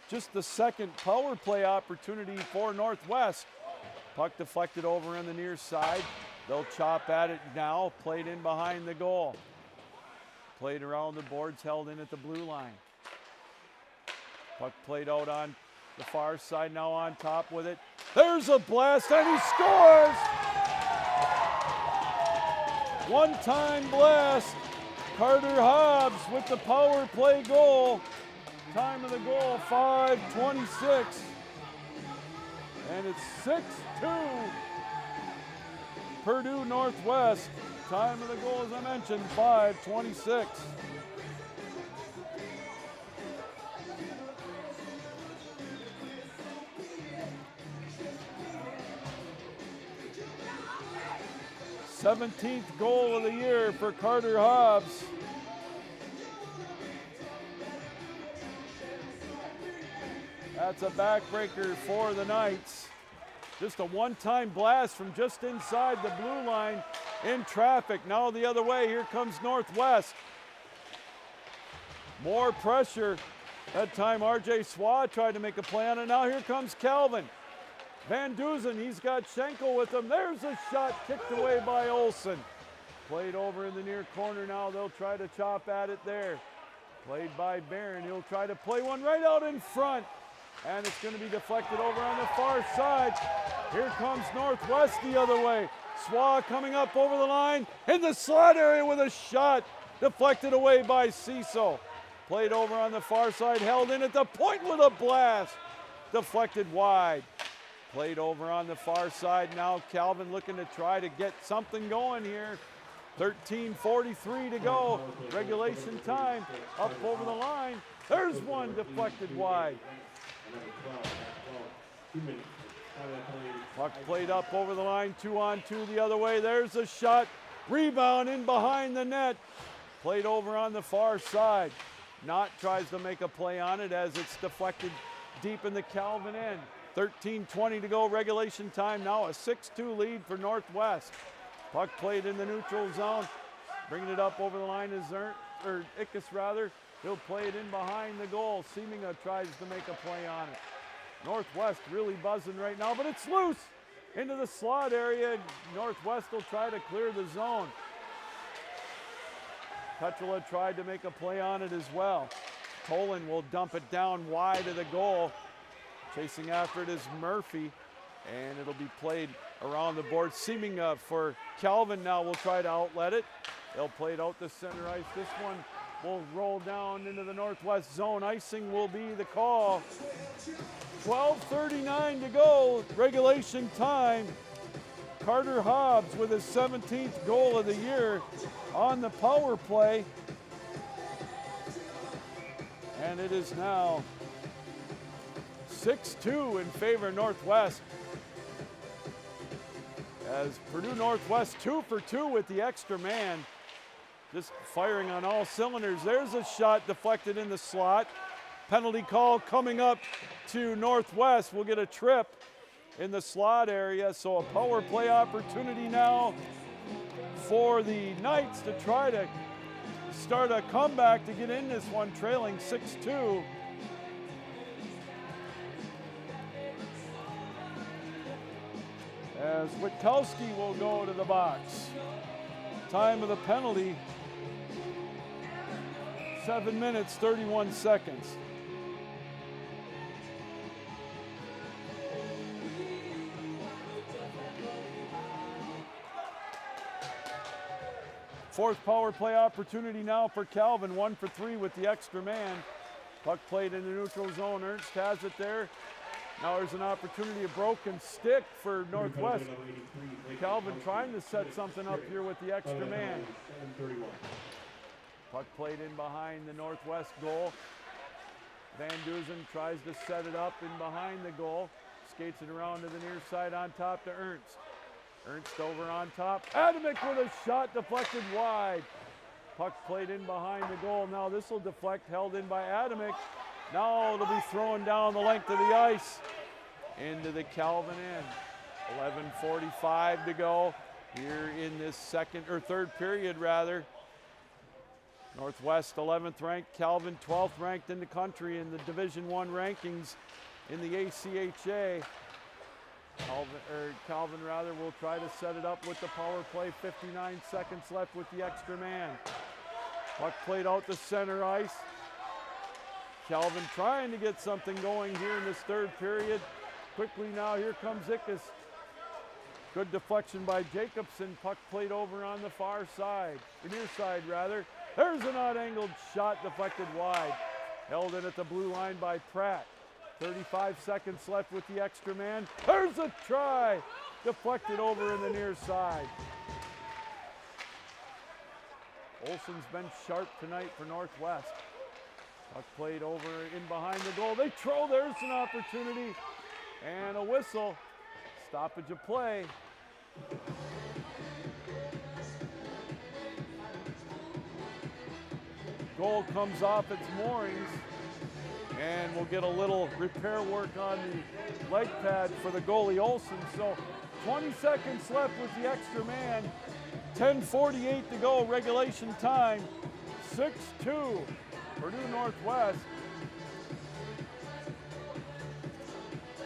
Just the second power play opportunity for Northwest. Puck deflected over on the near side. They'll chop at it now, played in behind the goal. Played around the boards, held in at the blue line. Puck played out on the far side, now on top with it. There's a blast, and he scores! One-time blast. Carter Hobbs with the power play goal. Time of the goal, 5:26. And it's 6-2. Purdue Northwest. Time of the goal, as I mentioned, 5:26. th goal of the year for Carter Hobbs. That's a backbreaker for the Knights. Just a one-time blast from just inside the blue line in traffic. Now the other way, here comes Northwest. More pressure. That time RJ Swa tried to make a play on it. Now here comes Calvin. Van Duzen, he's got Schenkel with him. There's a shot kicked away by Olsen. Played over in the near corner now. They'll try to chop at it there. Played by Barron. He'll try to play one right out in front. and it's going to be deflected over on the far side. Here comes Northwest the other way. Swa coming up over the line in the slot area with a shot. Deflected away by Ciso. Played over on the far side, held in at the point with a blast. Deflected wide. Played over on the far side. Now Calvin looking to try to get something going here. 13:43 to go. Regulation time. Up over the line. There's one deflected wide. Puck played up over the line. 2-on-2 the other way. There's a shot. Rebound in behind the net. Played over on the far side. Knott tries to make a play on it as it's deflected deep in the Calvin end. 13:20 to go, regulation time. Now a 6-2 lead for Northwest. Puck played in the neutral zone. Bringing it up over the line is Ickes rather. He'll play it in behind the goal. Seeminga tries to make a play on it. Northwest really buzzing right now, but it's loose into the slot area. Northwest will try to clear the zone. Petula tried to make a play on it as well. Tolan will dump it down wide of the goal. Chasing after it is Murphy, and it'll be played around the board. Seeminga for Calvin now will try to outlet it. They'll play it out to center ice. This one will roll down into the Northwest zone. Icing will be the call. 12:39 to go, regulation time. Carter Hobbs with his 17th goal of the year on the power play. And it is now 6-2 in favor of Northwest. As Purdue Northwest 2 for 2 with the extra man. Just firing on all cylinders. There's a shot deflected in the slot. Penalty call coming up to Northwest. We'll get a trip in the slot area. So a power play opportunity now for the Knights to try to start a comeback to get in this one, trailing 6-2. As Witkowski will go to the box. Time of the penalty, 7 minutes, 31 seconds. Fourth power play opportunity now for Calvin, 1 for 3 with the extra man. Puck played in the neutral zone. Ernst has it there. Now there's an opportunity, a broken stick for Northwest. Calvin trying to set something up here with the extra man. Puck played in behind the Northwest goal. Van Duzen tries to set it up in behind the goal. Skates it around to the near side on top to Ernst. Ernst over on top. Adamick with a shot deflected wide. Puck played in behind the goal. Now this will deflect, held in by Adamick. Now it'll be thrown down the length of the ice into the Calvin end. 11:45 to go here in this third period rather. Northwest 11th ranked, Calvin 12th ranked in the country in the Division I rankings in the ACHA. Calvin rather will try to set it up with the power play. 59 seconds left with the extra man. Puck played out to center ice. Calvin trying to get something going here in this third period. Quickly now, here comes Ickes. Good deflection by Jacobson. Puck played over on the far side, the near side rather. There's an odd-angled shot deflected wide. Held in at the blue line by Pratt. 35 seconds left with the extra man. There's a try. Deflected over in the near side. Olsen's been sharp tonight for Northwest. Puck played over in behind the goal. They throw, there's an opportunity. And a whistle. Stoppage of play. Goal comes off its moorings. And we'll get a little repair work on the leg pad for the goalie Olsen. So 20 seconds left with the extra man. 10:48 to go, regulation time. 6-2, Purdue Northwest.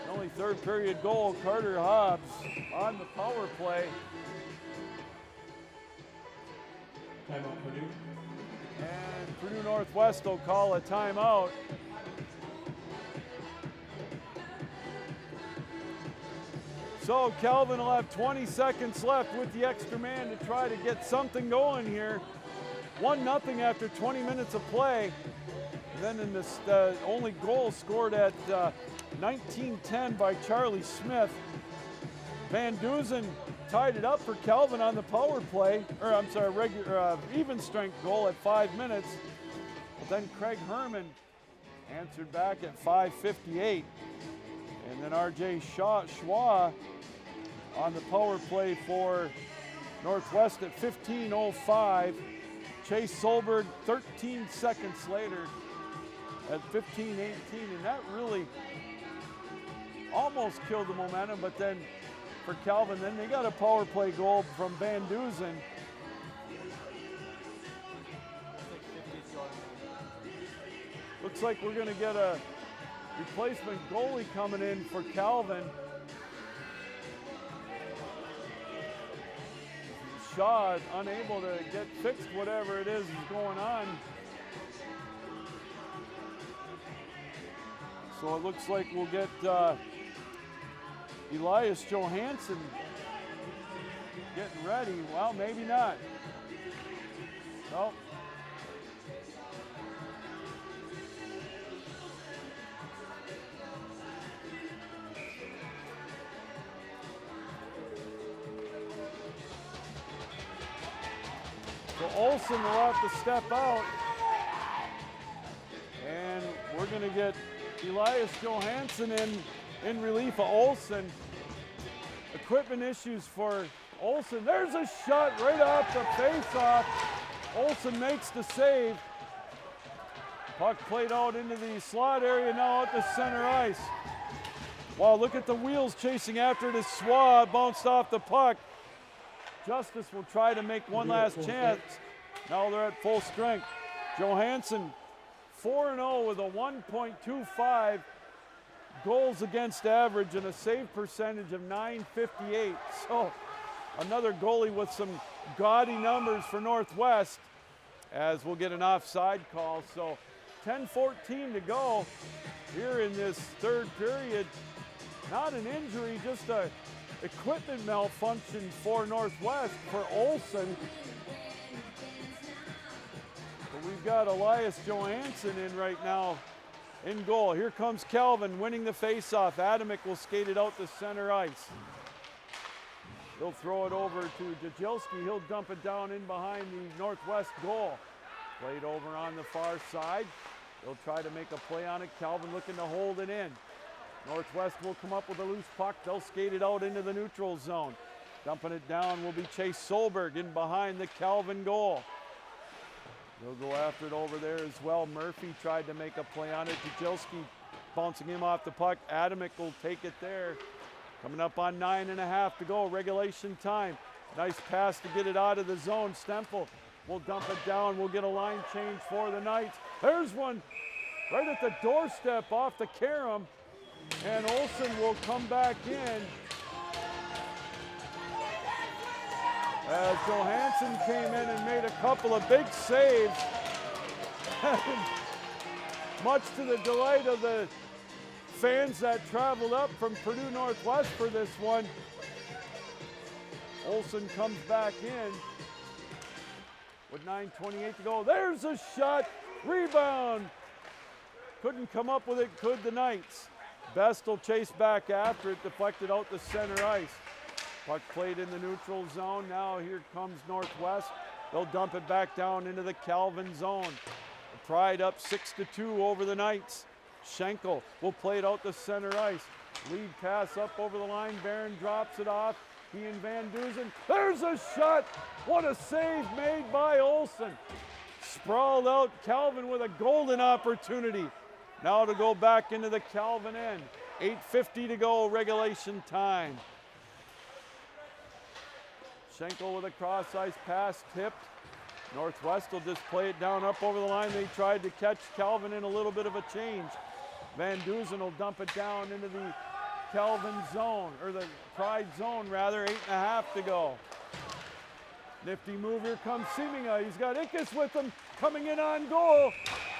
The only third period goal, Carter Hobbs on the power play. Timeout Purdue. And Purdue Northwest will call a timeout. So Calvin will have 20 seconds left with the extra man to try to get something going here. 1-0 after 20 minutes of play. And then in this only goal scored at 19:10 by Charlie Smith. Van Duzen tied it up for Calvin on the power play, or I'm sorry, even strength goal at 5 minutes. But then Craig Herman answered back at 5:58. And then RJ Schwa on the power play for Northwest at 15:05. Chase Solberg 13 seconds later at 15:18, and that really almost killed the momentum, but then for Calvin, then they got a power play goal from Van Duzen. Looks like we're going to get a replacement goalie coming in for Calvin. Shaw unable to get fixed whatever it is going on. So it looks like we'll get Elias Johansson getting ready. Well, maybe not. Nope. So Olsen will have to step out. And we're going to get Elias Johansson in relief of Olsen. Equipment issues for Olsen. There's a shot right off the face-off. Olsen makes the save. Puck played out into the slot area, now out to center ice. Wow, look at the wheels chasing after it as Schwa bounced off the puck. Justice will try to make one last chance. Now they're at full strength. Johansson 4-0 with a 1.25 goals against average and a save percentage of .958. So another goalie with some gaudy numbers for Northwest, as we'll get an offside call. So 10:14 to go here in this third period. Not an injury, just a equipment malfunction for Northwest for Olsen. But we've got Elias Johansson in right now in goal. Here comes Calvin winning the faceoff. Adamick will skate it out to center ice. He'll throw it over to Dajilski. He'll dump it down in behind the Northwest goal. Played over on the far side. They'll try to make a play on it. Calvin looking to hold it in. Northwest will come up with a loose puck. They'll skate it out into the neutral zone. Dumping it down will be Chase Solberg in behind the Calvin goal. They'll go after it over there as well. Murphy tried to make a play on it. Dajilski bouncing him off the puck. Adamick will take it there. Coming up on 9.5 to go, regulation time. Nice pass to get it out of the zone. Stempel will dump it down. We'll get a line change for the Knights. There's one right at the doorstep off the carom. And Olsen will come back in. As Johansson came in and made a couple of big saves. Much to the delight of the fans that traveled up from Purdue Northwest for this one. Olsen comes back in with 9:28 to go. There's a shot, rebound. Couldn't come up with it, could the Knights. Best will chase back after it, deflected out to center ice. Puck played in the neutral zone. Now here comes Northwest. They'll dump it back down into the Calvin zone. The Pride up 6-2 over the Knights. Schenkel will play it out to center ice. Lead pass up over the line. Barron drops it off. He and Van Duzen. There's a shot. What a save made by Olsen. Sprawled out. Calvin with a golden opportunity. Now to go back into the Calvin end. 8:50 to go, regulation time. Schenkel with a cross ice pass, tipped. Northwest will just play it down up over the line. They tried to catch Calvin in a little bit of a change. Van Duzen will dump it down into the Calvin zone, or the Pride zone rather, 8.5 to go. Nifty move, here comes Seminga. He's got Ickes with him, coming in on goal.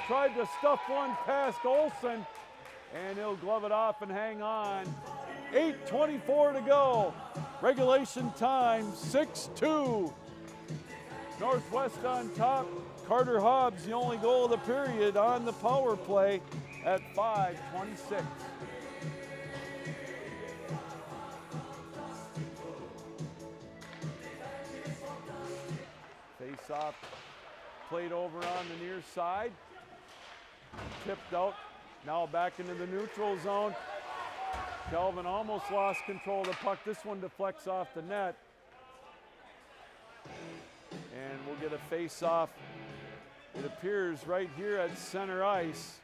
Tried to stuff one past Olsen, and he'll glove it off and hang on. 8:24 to go. Regulation time, 6-2. Northwest on top. Carter Hobbs, the only goal of the period on the power play at 5:26. Face-off played over on the near side. Tipped out, now back into the neutral zone. Calvin almost lost control of the puck. This one deflects off the net. And we'll get a face-off. It appears right here at center ice.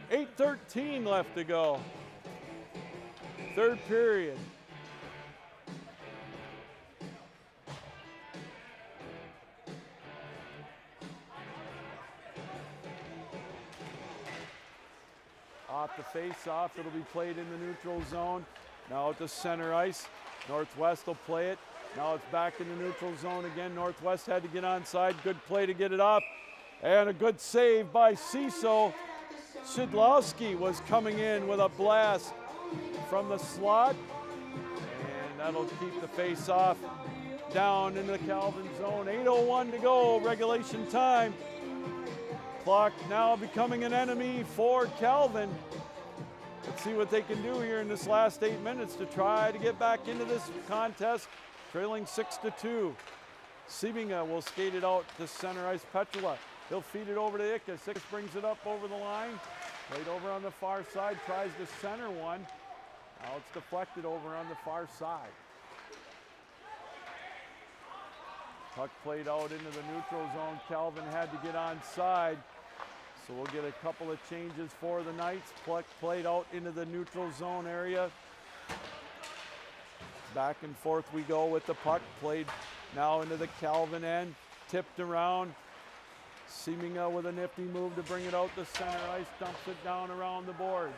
8:13 left to go. Third period. Off the face-off, it'll be played in the neutral zone. Now at the center ice, Northwest will play it. Now it's back in the neutral zone again. Northwest had to get onside. Good play to get it up. And a good save by Ciso. Shidlowski was coming in with a blast from the slot. And that'll keep the face-off down into the Calvin zone. 8:01 to go, regulation time. Clock now becoming an enemy for Calvin. Let's see what they can do here in this last 8 minutes to try to get back into this contest, trailing 6-2. Sebinga will skate it out to center ice. Petrula, he'll feed it over to Ickes. Ickes brings it up over the line. Played over on the far side, tries to center one. Now it's deflected over on the far side. Puck played out into the neutral zone. Calvin had to get onside. So we'll get a couple of changes for the Knights. Puck played out into the neutral zone area. Back and forth we go with the puck. Played now into the Calvin end. Tipped around. Seminga with a nifty move to bring it out to center ice. Dumps it down around the boards.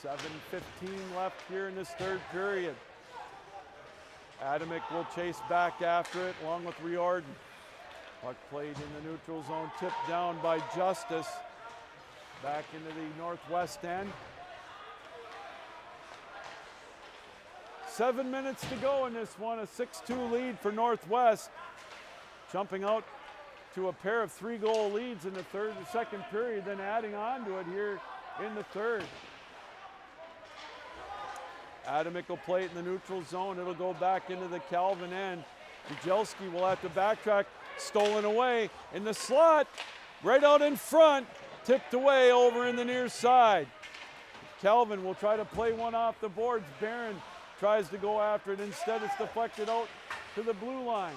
7:15 left here in this third period. Adamick will chase back after it along with Riordan. Puck played in the neutral zone, tipped down by Justice. Back into the Northwest end. 7 minutes to go in this one, a 6-2 lead for Northwest. Jumping out to a pair of 3-goal leads in the second period, then adding on to it here in the third. Adamick will play it in the neutral zone. It'll go back into the Calvin end. Bujelski will have to backtrack. Stolen away in the slot. Right out in front. Tipped away over in the near side. Calvin will try to play one off the boards. Barron tries to go after it. Instead, it's deflected out to the blue line.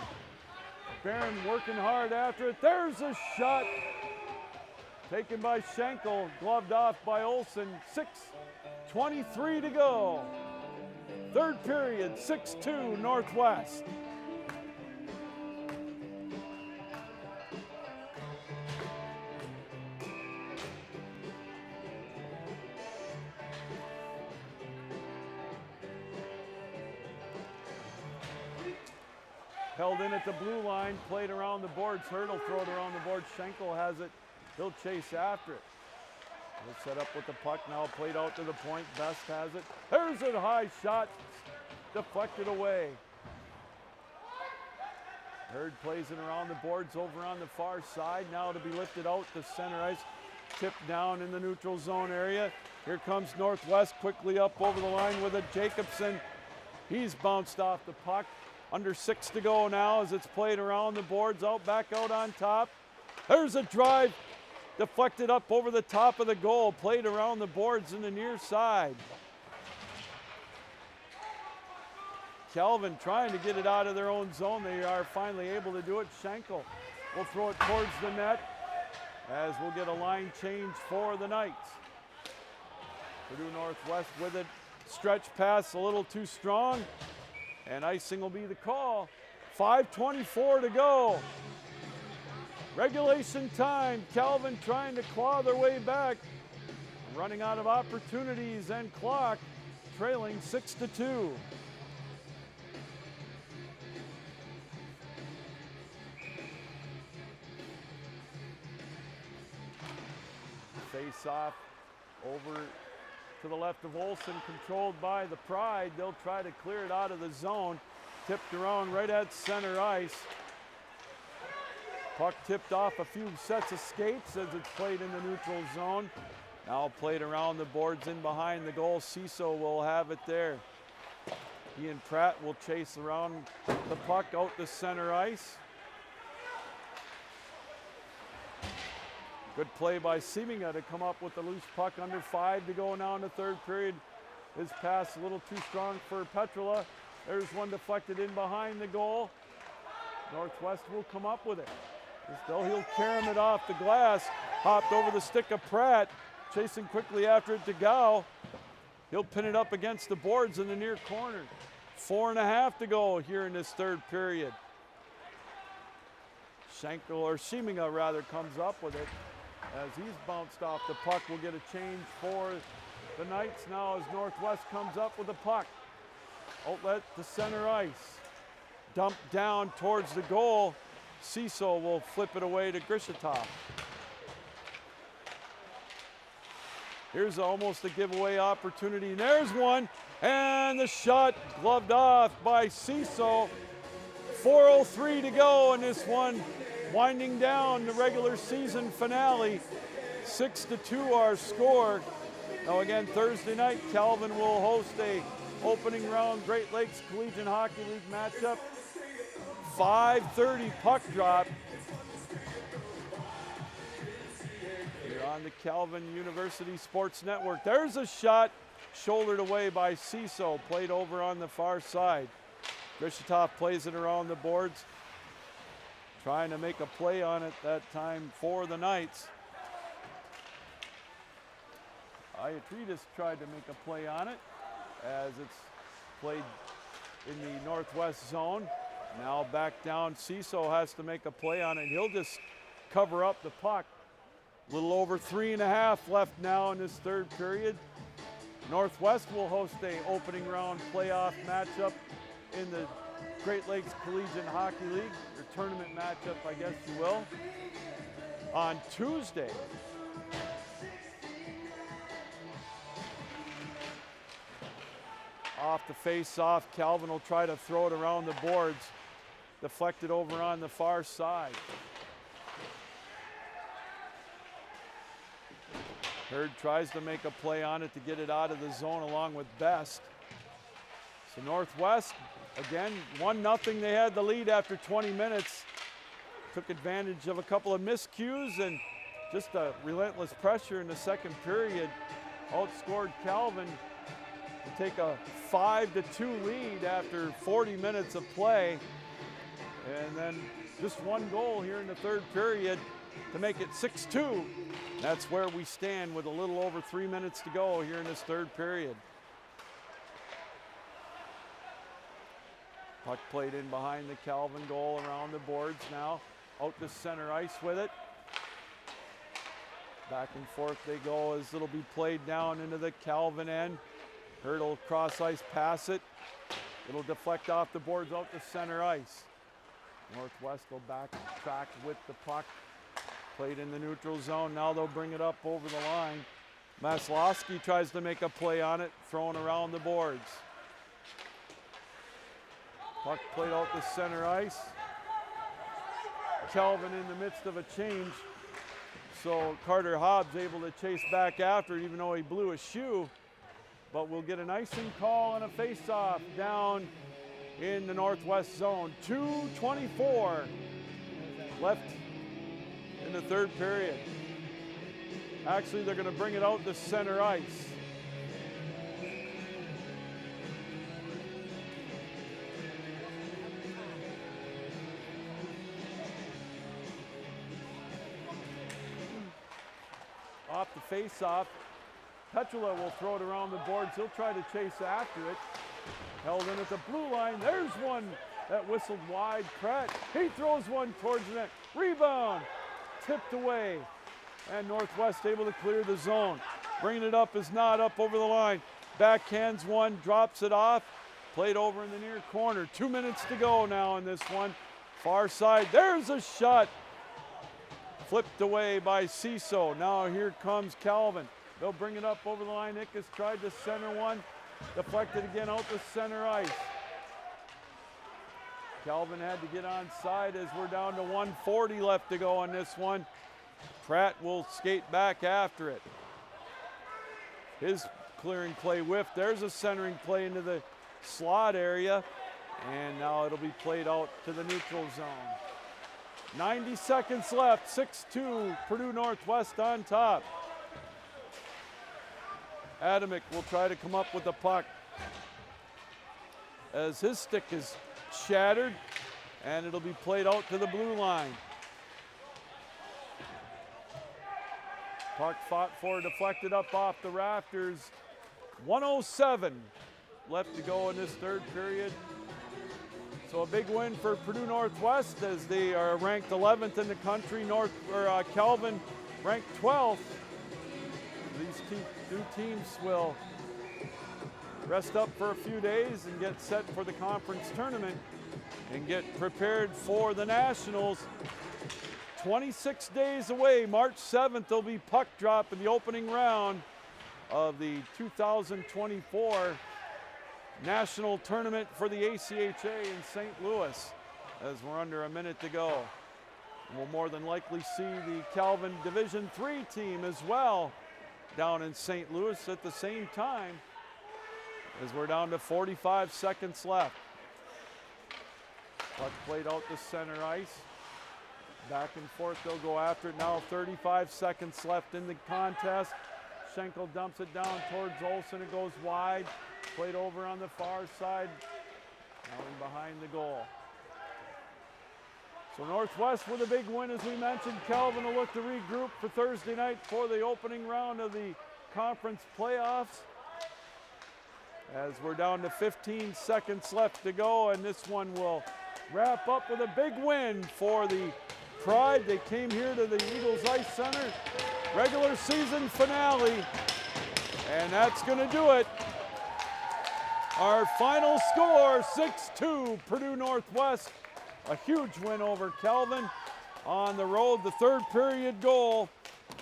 Barron working hard after it. There's a shot. Taken by Schenkel. Gloved off by Olsen. 6:23 to go. Third period, 6-2 Northwest. Held in at the blue line, played around the boards. Hurdle throw it around the board. Schenkel has it. He'll chase after it. He'll set up with the puck now, played out to the point. Best has it. There's a high shot, deflected away. Hurd plays it around the boards over on the far side. Now to be lifted out to center ice. Tipped down in the neutral zone area. Here comes Northwest quickly up over the line with a Jacobson. He's bounced off the puck. Under 6 to go now as it's played around the boards. Back out on top. There's a drive. Deflected up over the top of the goal, played around the boards in the near side. Calvin trying to get it out of their own zone. They are finally able to do it. Schenkel will throw it towards the net as we'll get a line change for the Knights. Purdue Northwest with it. Stretch pass a little too strong, and icing will be the call. 5:24 to go. Regulation time. Calvin trying to claw their way back. Running out of opportunities and clock. Trailing 6-2. Face off over to the left of Olsen, controlled by the Pride. They'll try to clear it out of the zone. Tipped around right at center ice. Puck tipped off a few sets of skates as it's played in the neutral zone. Now played around the boards in behind the goal. Ciso will have it there. Ian Pratt will chase around the puck out to center ice. Good play by Seminga to come up with the loose puck. Under 5 to go now in the third period. His pass a little too strong for Petrula. There's one deflected in behind the goal. Northwest will come up with it. Still, he'll carom it off the glass. Hopped over the stick of Pratt. Chasing quickly after it to Gao. He'll pin it up against the boards in the near corner. 4.5 to go here in this third period. Schenkel, or Seminga rather, comes up with it. As he's bounced off the puck, we'll get a change for the Knights now as Northwest comes up with the puck. Outlet to center ice. Dumped down towards the goal. Ciso will flip it away to Grishitov. Here's almost a giveaway opportunity. There's one, and the shot gloved off by Ciso. 4:03 to go in this one, winding down the regular season finale. 6-2 our score. Now again, Thursday night, Calvin will host a opening round Great Lakes Collegiate Hockey League matchup. 5:30 puck drop. Here on the Calvin University Sports Network. There's a shot, shouldered away by Ciso, played over on the far side. Grishitov plays it around the boards, trying to make a play on it that time for the Knights. Iatridis tried to make a play on it as it's played in the Northwest zone. Now back down, Ciso has to make a play on it. He'll just cover up the puck. A little over 3.5 left now in this third period. Northwest will host a opening round playoff matchup in the Great Lakes Collegiate Hockey League, or tournament matchup, I guess you will, on Tuesday. Off the face-off, Calvin will try to throw it around the boards. Deflected over on the far side. Hurd tries to make a play on it to get it out of the zone along with Best. So Northwest, again, 1-0. They had the lead after 20 minutes. Took advantage of a couple of miscues and just a relentless pressure in the second period. Outscored Calvin to take a 5-2 lead after 40 minutes of play. And then just one goal here in the third period to make it 6-2. That's where we stand with a little over 3 minutes to go here in this third period. Puck played in behind the Calvin goal around the boards now. Out to center ice with it. Back and forth they go as it'll be played down into the Calvin end. Hurd will cross ice pass it. It'll deflect off the boards out to center ice. Northwest will backtrack with the puck. Played in the neutral zone. Now they'll bring it up over the line. Maslowski tries to make a play on it, thrown around the boards. Puck played out to center ice. Calvin in the midst of a change. So Carter Hobbs able to chase back after it, even though he blew a shoe. But we'll get an icing call and a face-off down in the Northwest zone. 2:24 left in the third period. Actually, they're going to bring it out to center ice. Off the face-off, Petrula will throw it around the boards. He'll try to chase after it. Held in at the blue line. There's one that whistled wide. Pratt, he throws one towards the net. Rebound, tipped away. And Northwest able to clear the zone. Bringing it up is not up over the line. Backhands one, drops it off. Played over in the near corner. 2 minutes to go now in this one. Far side, there's a shot. Flipped away by Ciso. Now here comes Calvin. They'll bring it up over the line. Ickes tried to center one. Deflected again out to center ice. Calvin had to get onside as we're down to 1:40 left to go on this one. Pratt will skate back after it. His clearing play whiffed. There's a centering play into the slot area. And now it'll be played out to the neutral zone. 90 seconds left, 6-2, Purdue Northwest on top. Adamick will try to come up with the puck as his stick is shattered, and it'll be played out to the blue line. Puck fought for, deflected up off the rafters. 1:07 left to go in this third period. So a big win for Purdue Northwest as they are ranked 11th in the country. Calvin ranked 12th. These two teams will rest up for a few days and get set for the conference tournament and get prepared for the Nationals. 26 days away, March 7th, there'll be puck drop in the opening round of the 2024 National Tournament for the ACHA in St. Louis, as we're under a minute to go. We'll more than likely see the Calvin Division III team as well down in St. Louis at the same time, as we're down to 45 seconds left. Puck played out to center ice. Back and forth, they'll go after it now. 35 seconds left in the contest. Schenkel dumps it down towards Olsen. It goes wide. Played over on the far side, now in behind the goal. So Northwest with a big win, as we mentioned. Calvin will look to regroup for Thursday night for the opening round of the conference playoffs. As we're down to 15 seconds left to go, and this one will wrap up with a big win for the Pride. They came here to the Eagles Ice Center, regular season finale, and that's going to do it. Our final score, 6-2, Purdue Northwest. A huge win over Calvin on the road. The third period goal,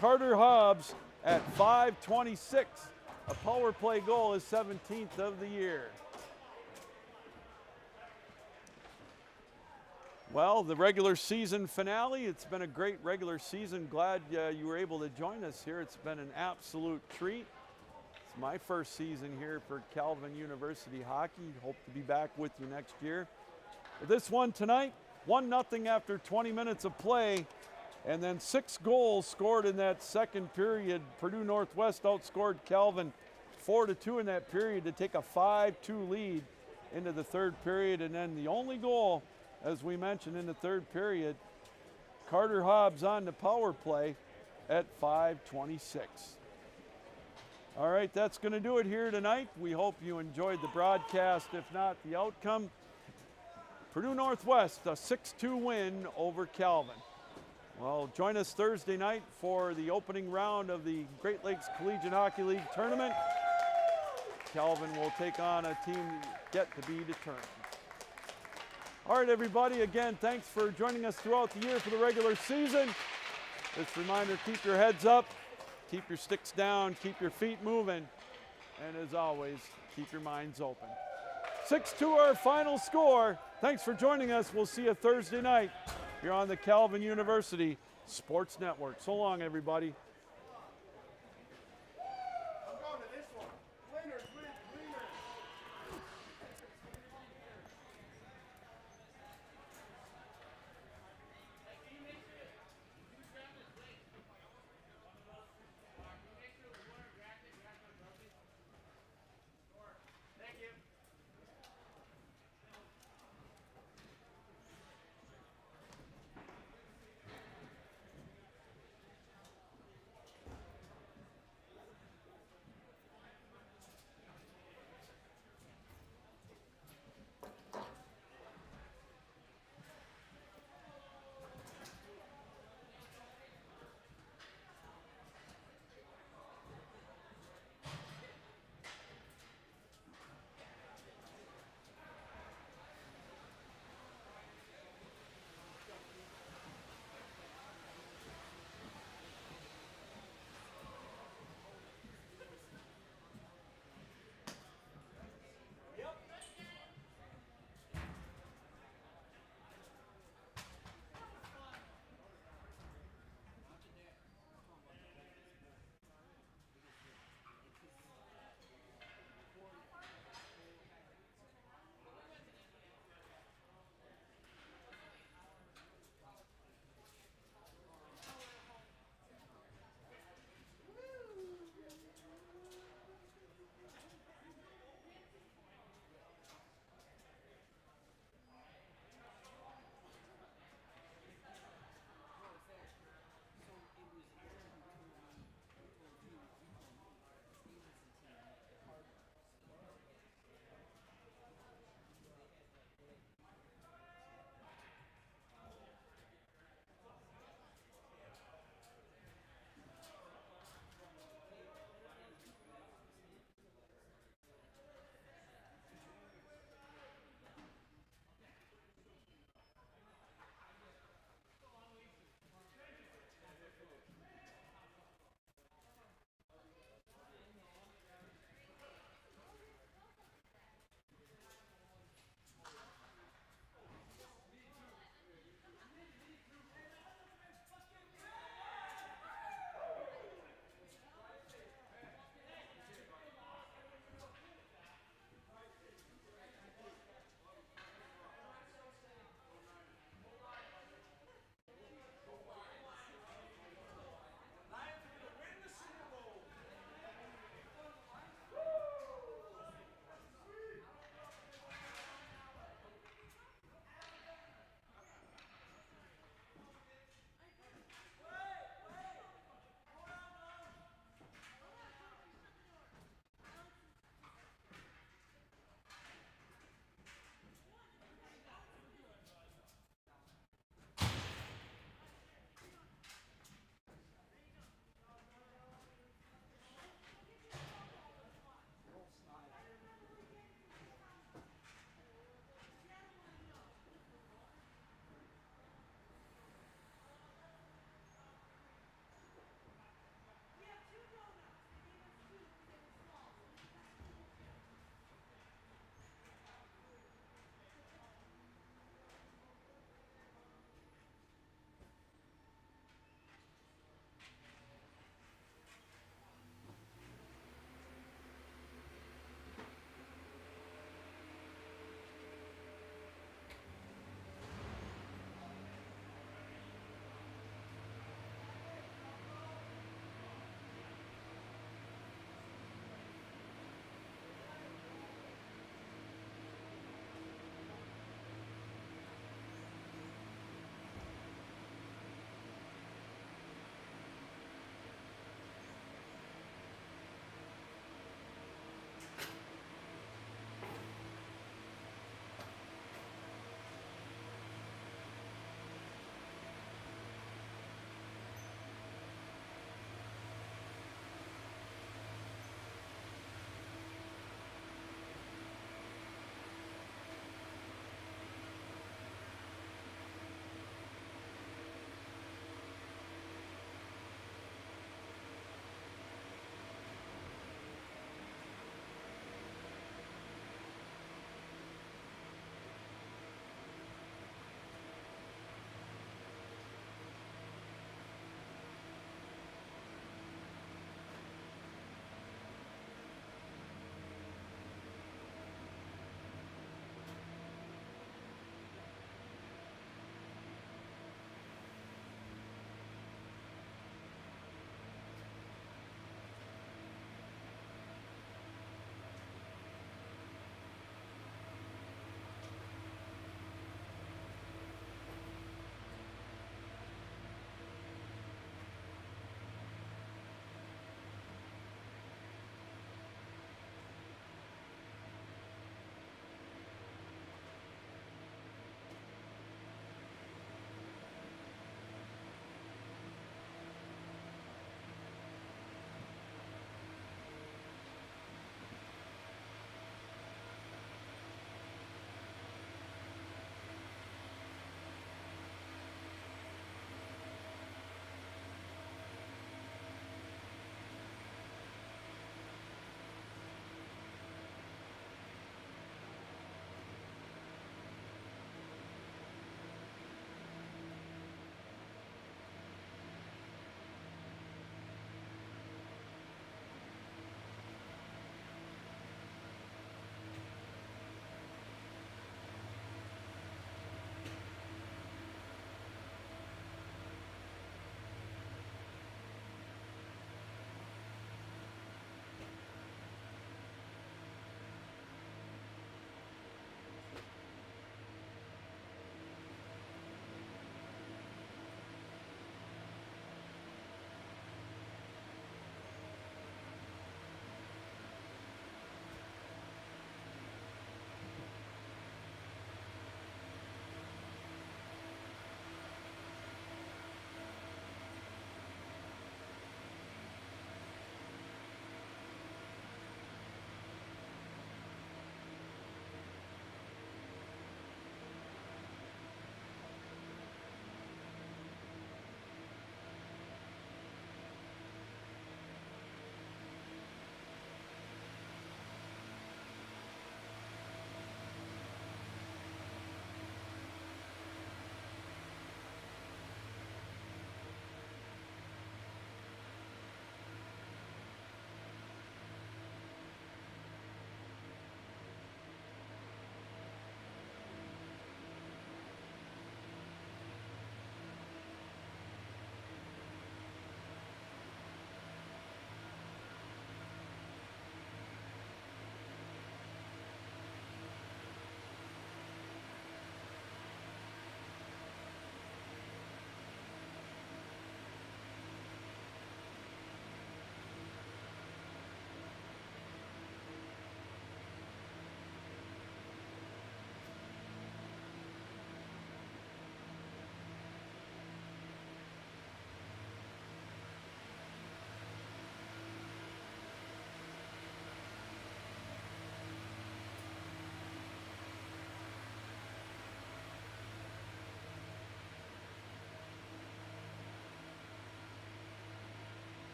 Carter Hobbs at 5:26. A power play goal, is 17th of the year. Well, the regular season finale, it's been a great regular season. Glad you were able to join us here. It's been an absolute treat. It's my first season here for Calvin University hockey. Hope to be back with you next year. This one tonight, 1-0 after 20 minutes of play, and then 6 goals scored in that second period. Purdue Northwest outscored Calvin 4-2 in that period to take a 5-2 lead into the third period. And then the only goal, as we mentioned, in the third period, Carter Hobbs on the power play at 5:26. All right, that's going to do it here tonight. We hope you enjoyed the broadcast, if not the outcome. Purdue Northwest, a 6-2 win over Calvin. Well, join us Thursday night for the opening round of the Great Lakes Collegiate Hockey League tournament. Calvin will take on a team yet to be determined. All right, everybody, again, thanks for joining us throughout the year for the regular season. Just a reminder, keep your heads up, keep your sticks down, keep your feet moving, and as always, keep your minds open. 6-2 our final score. Thanks for joining us. We'll see you Thursday night here on the Calvin University Sports Network. So long, everybody.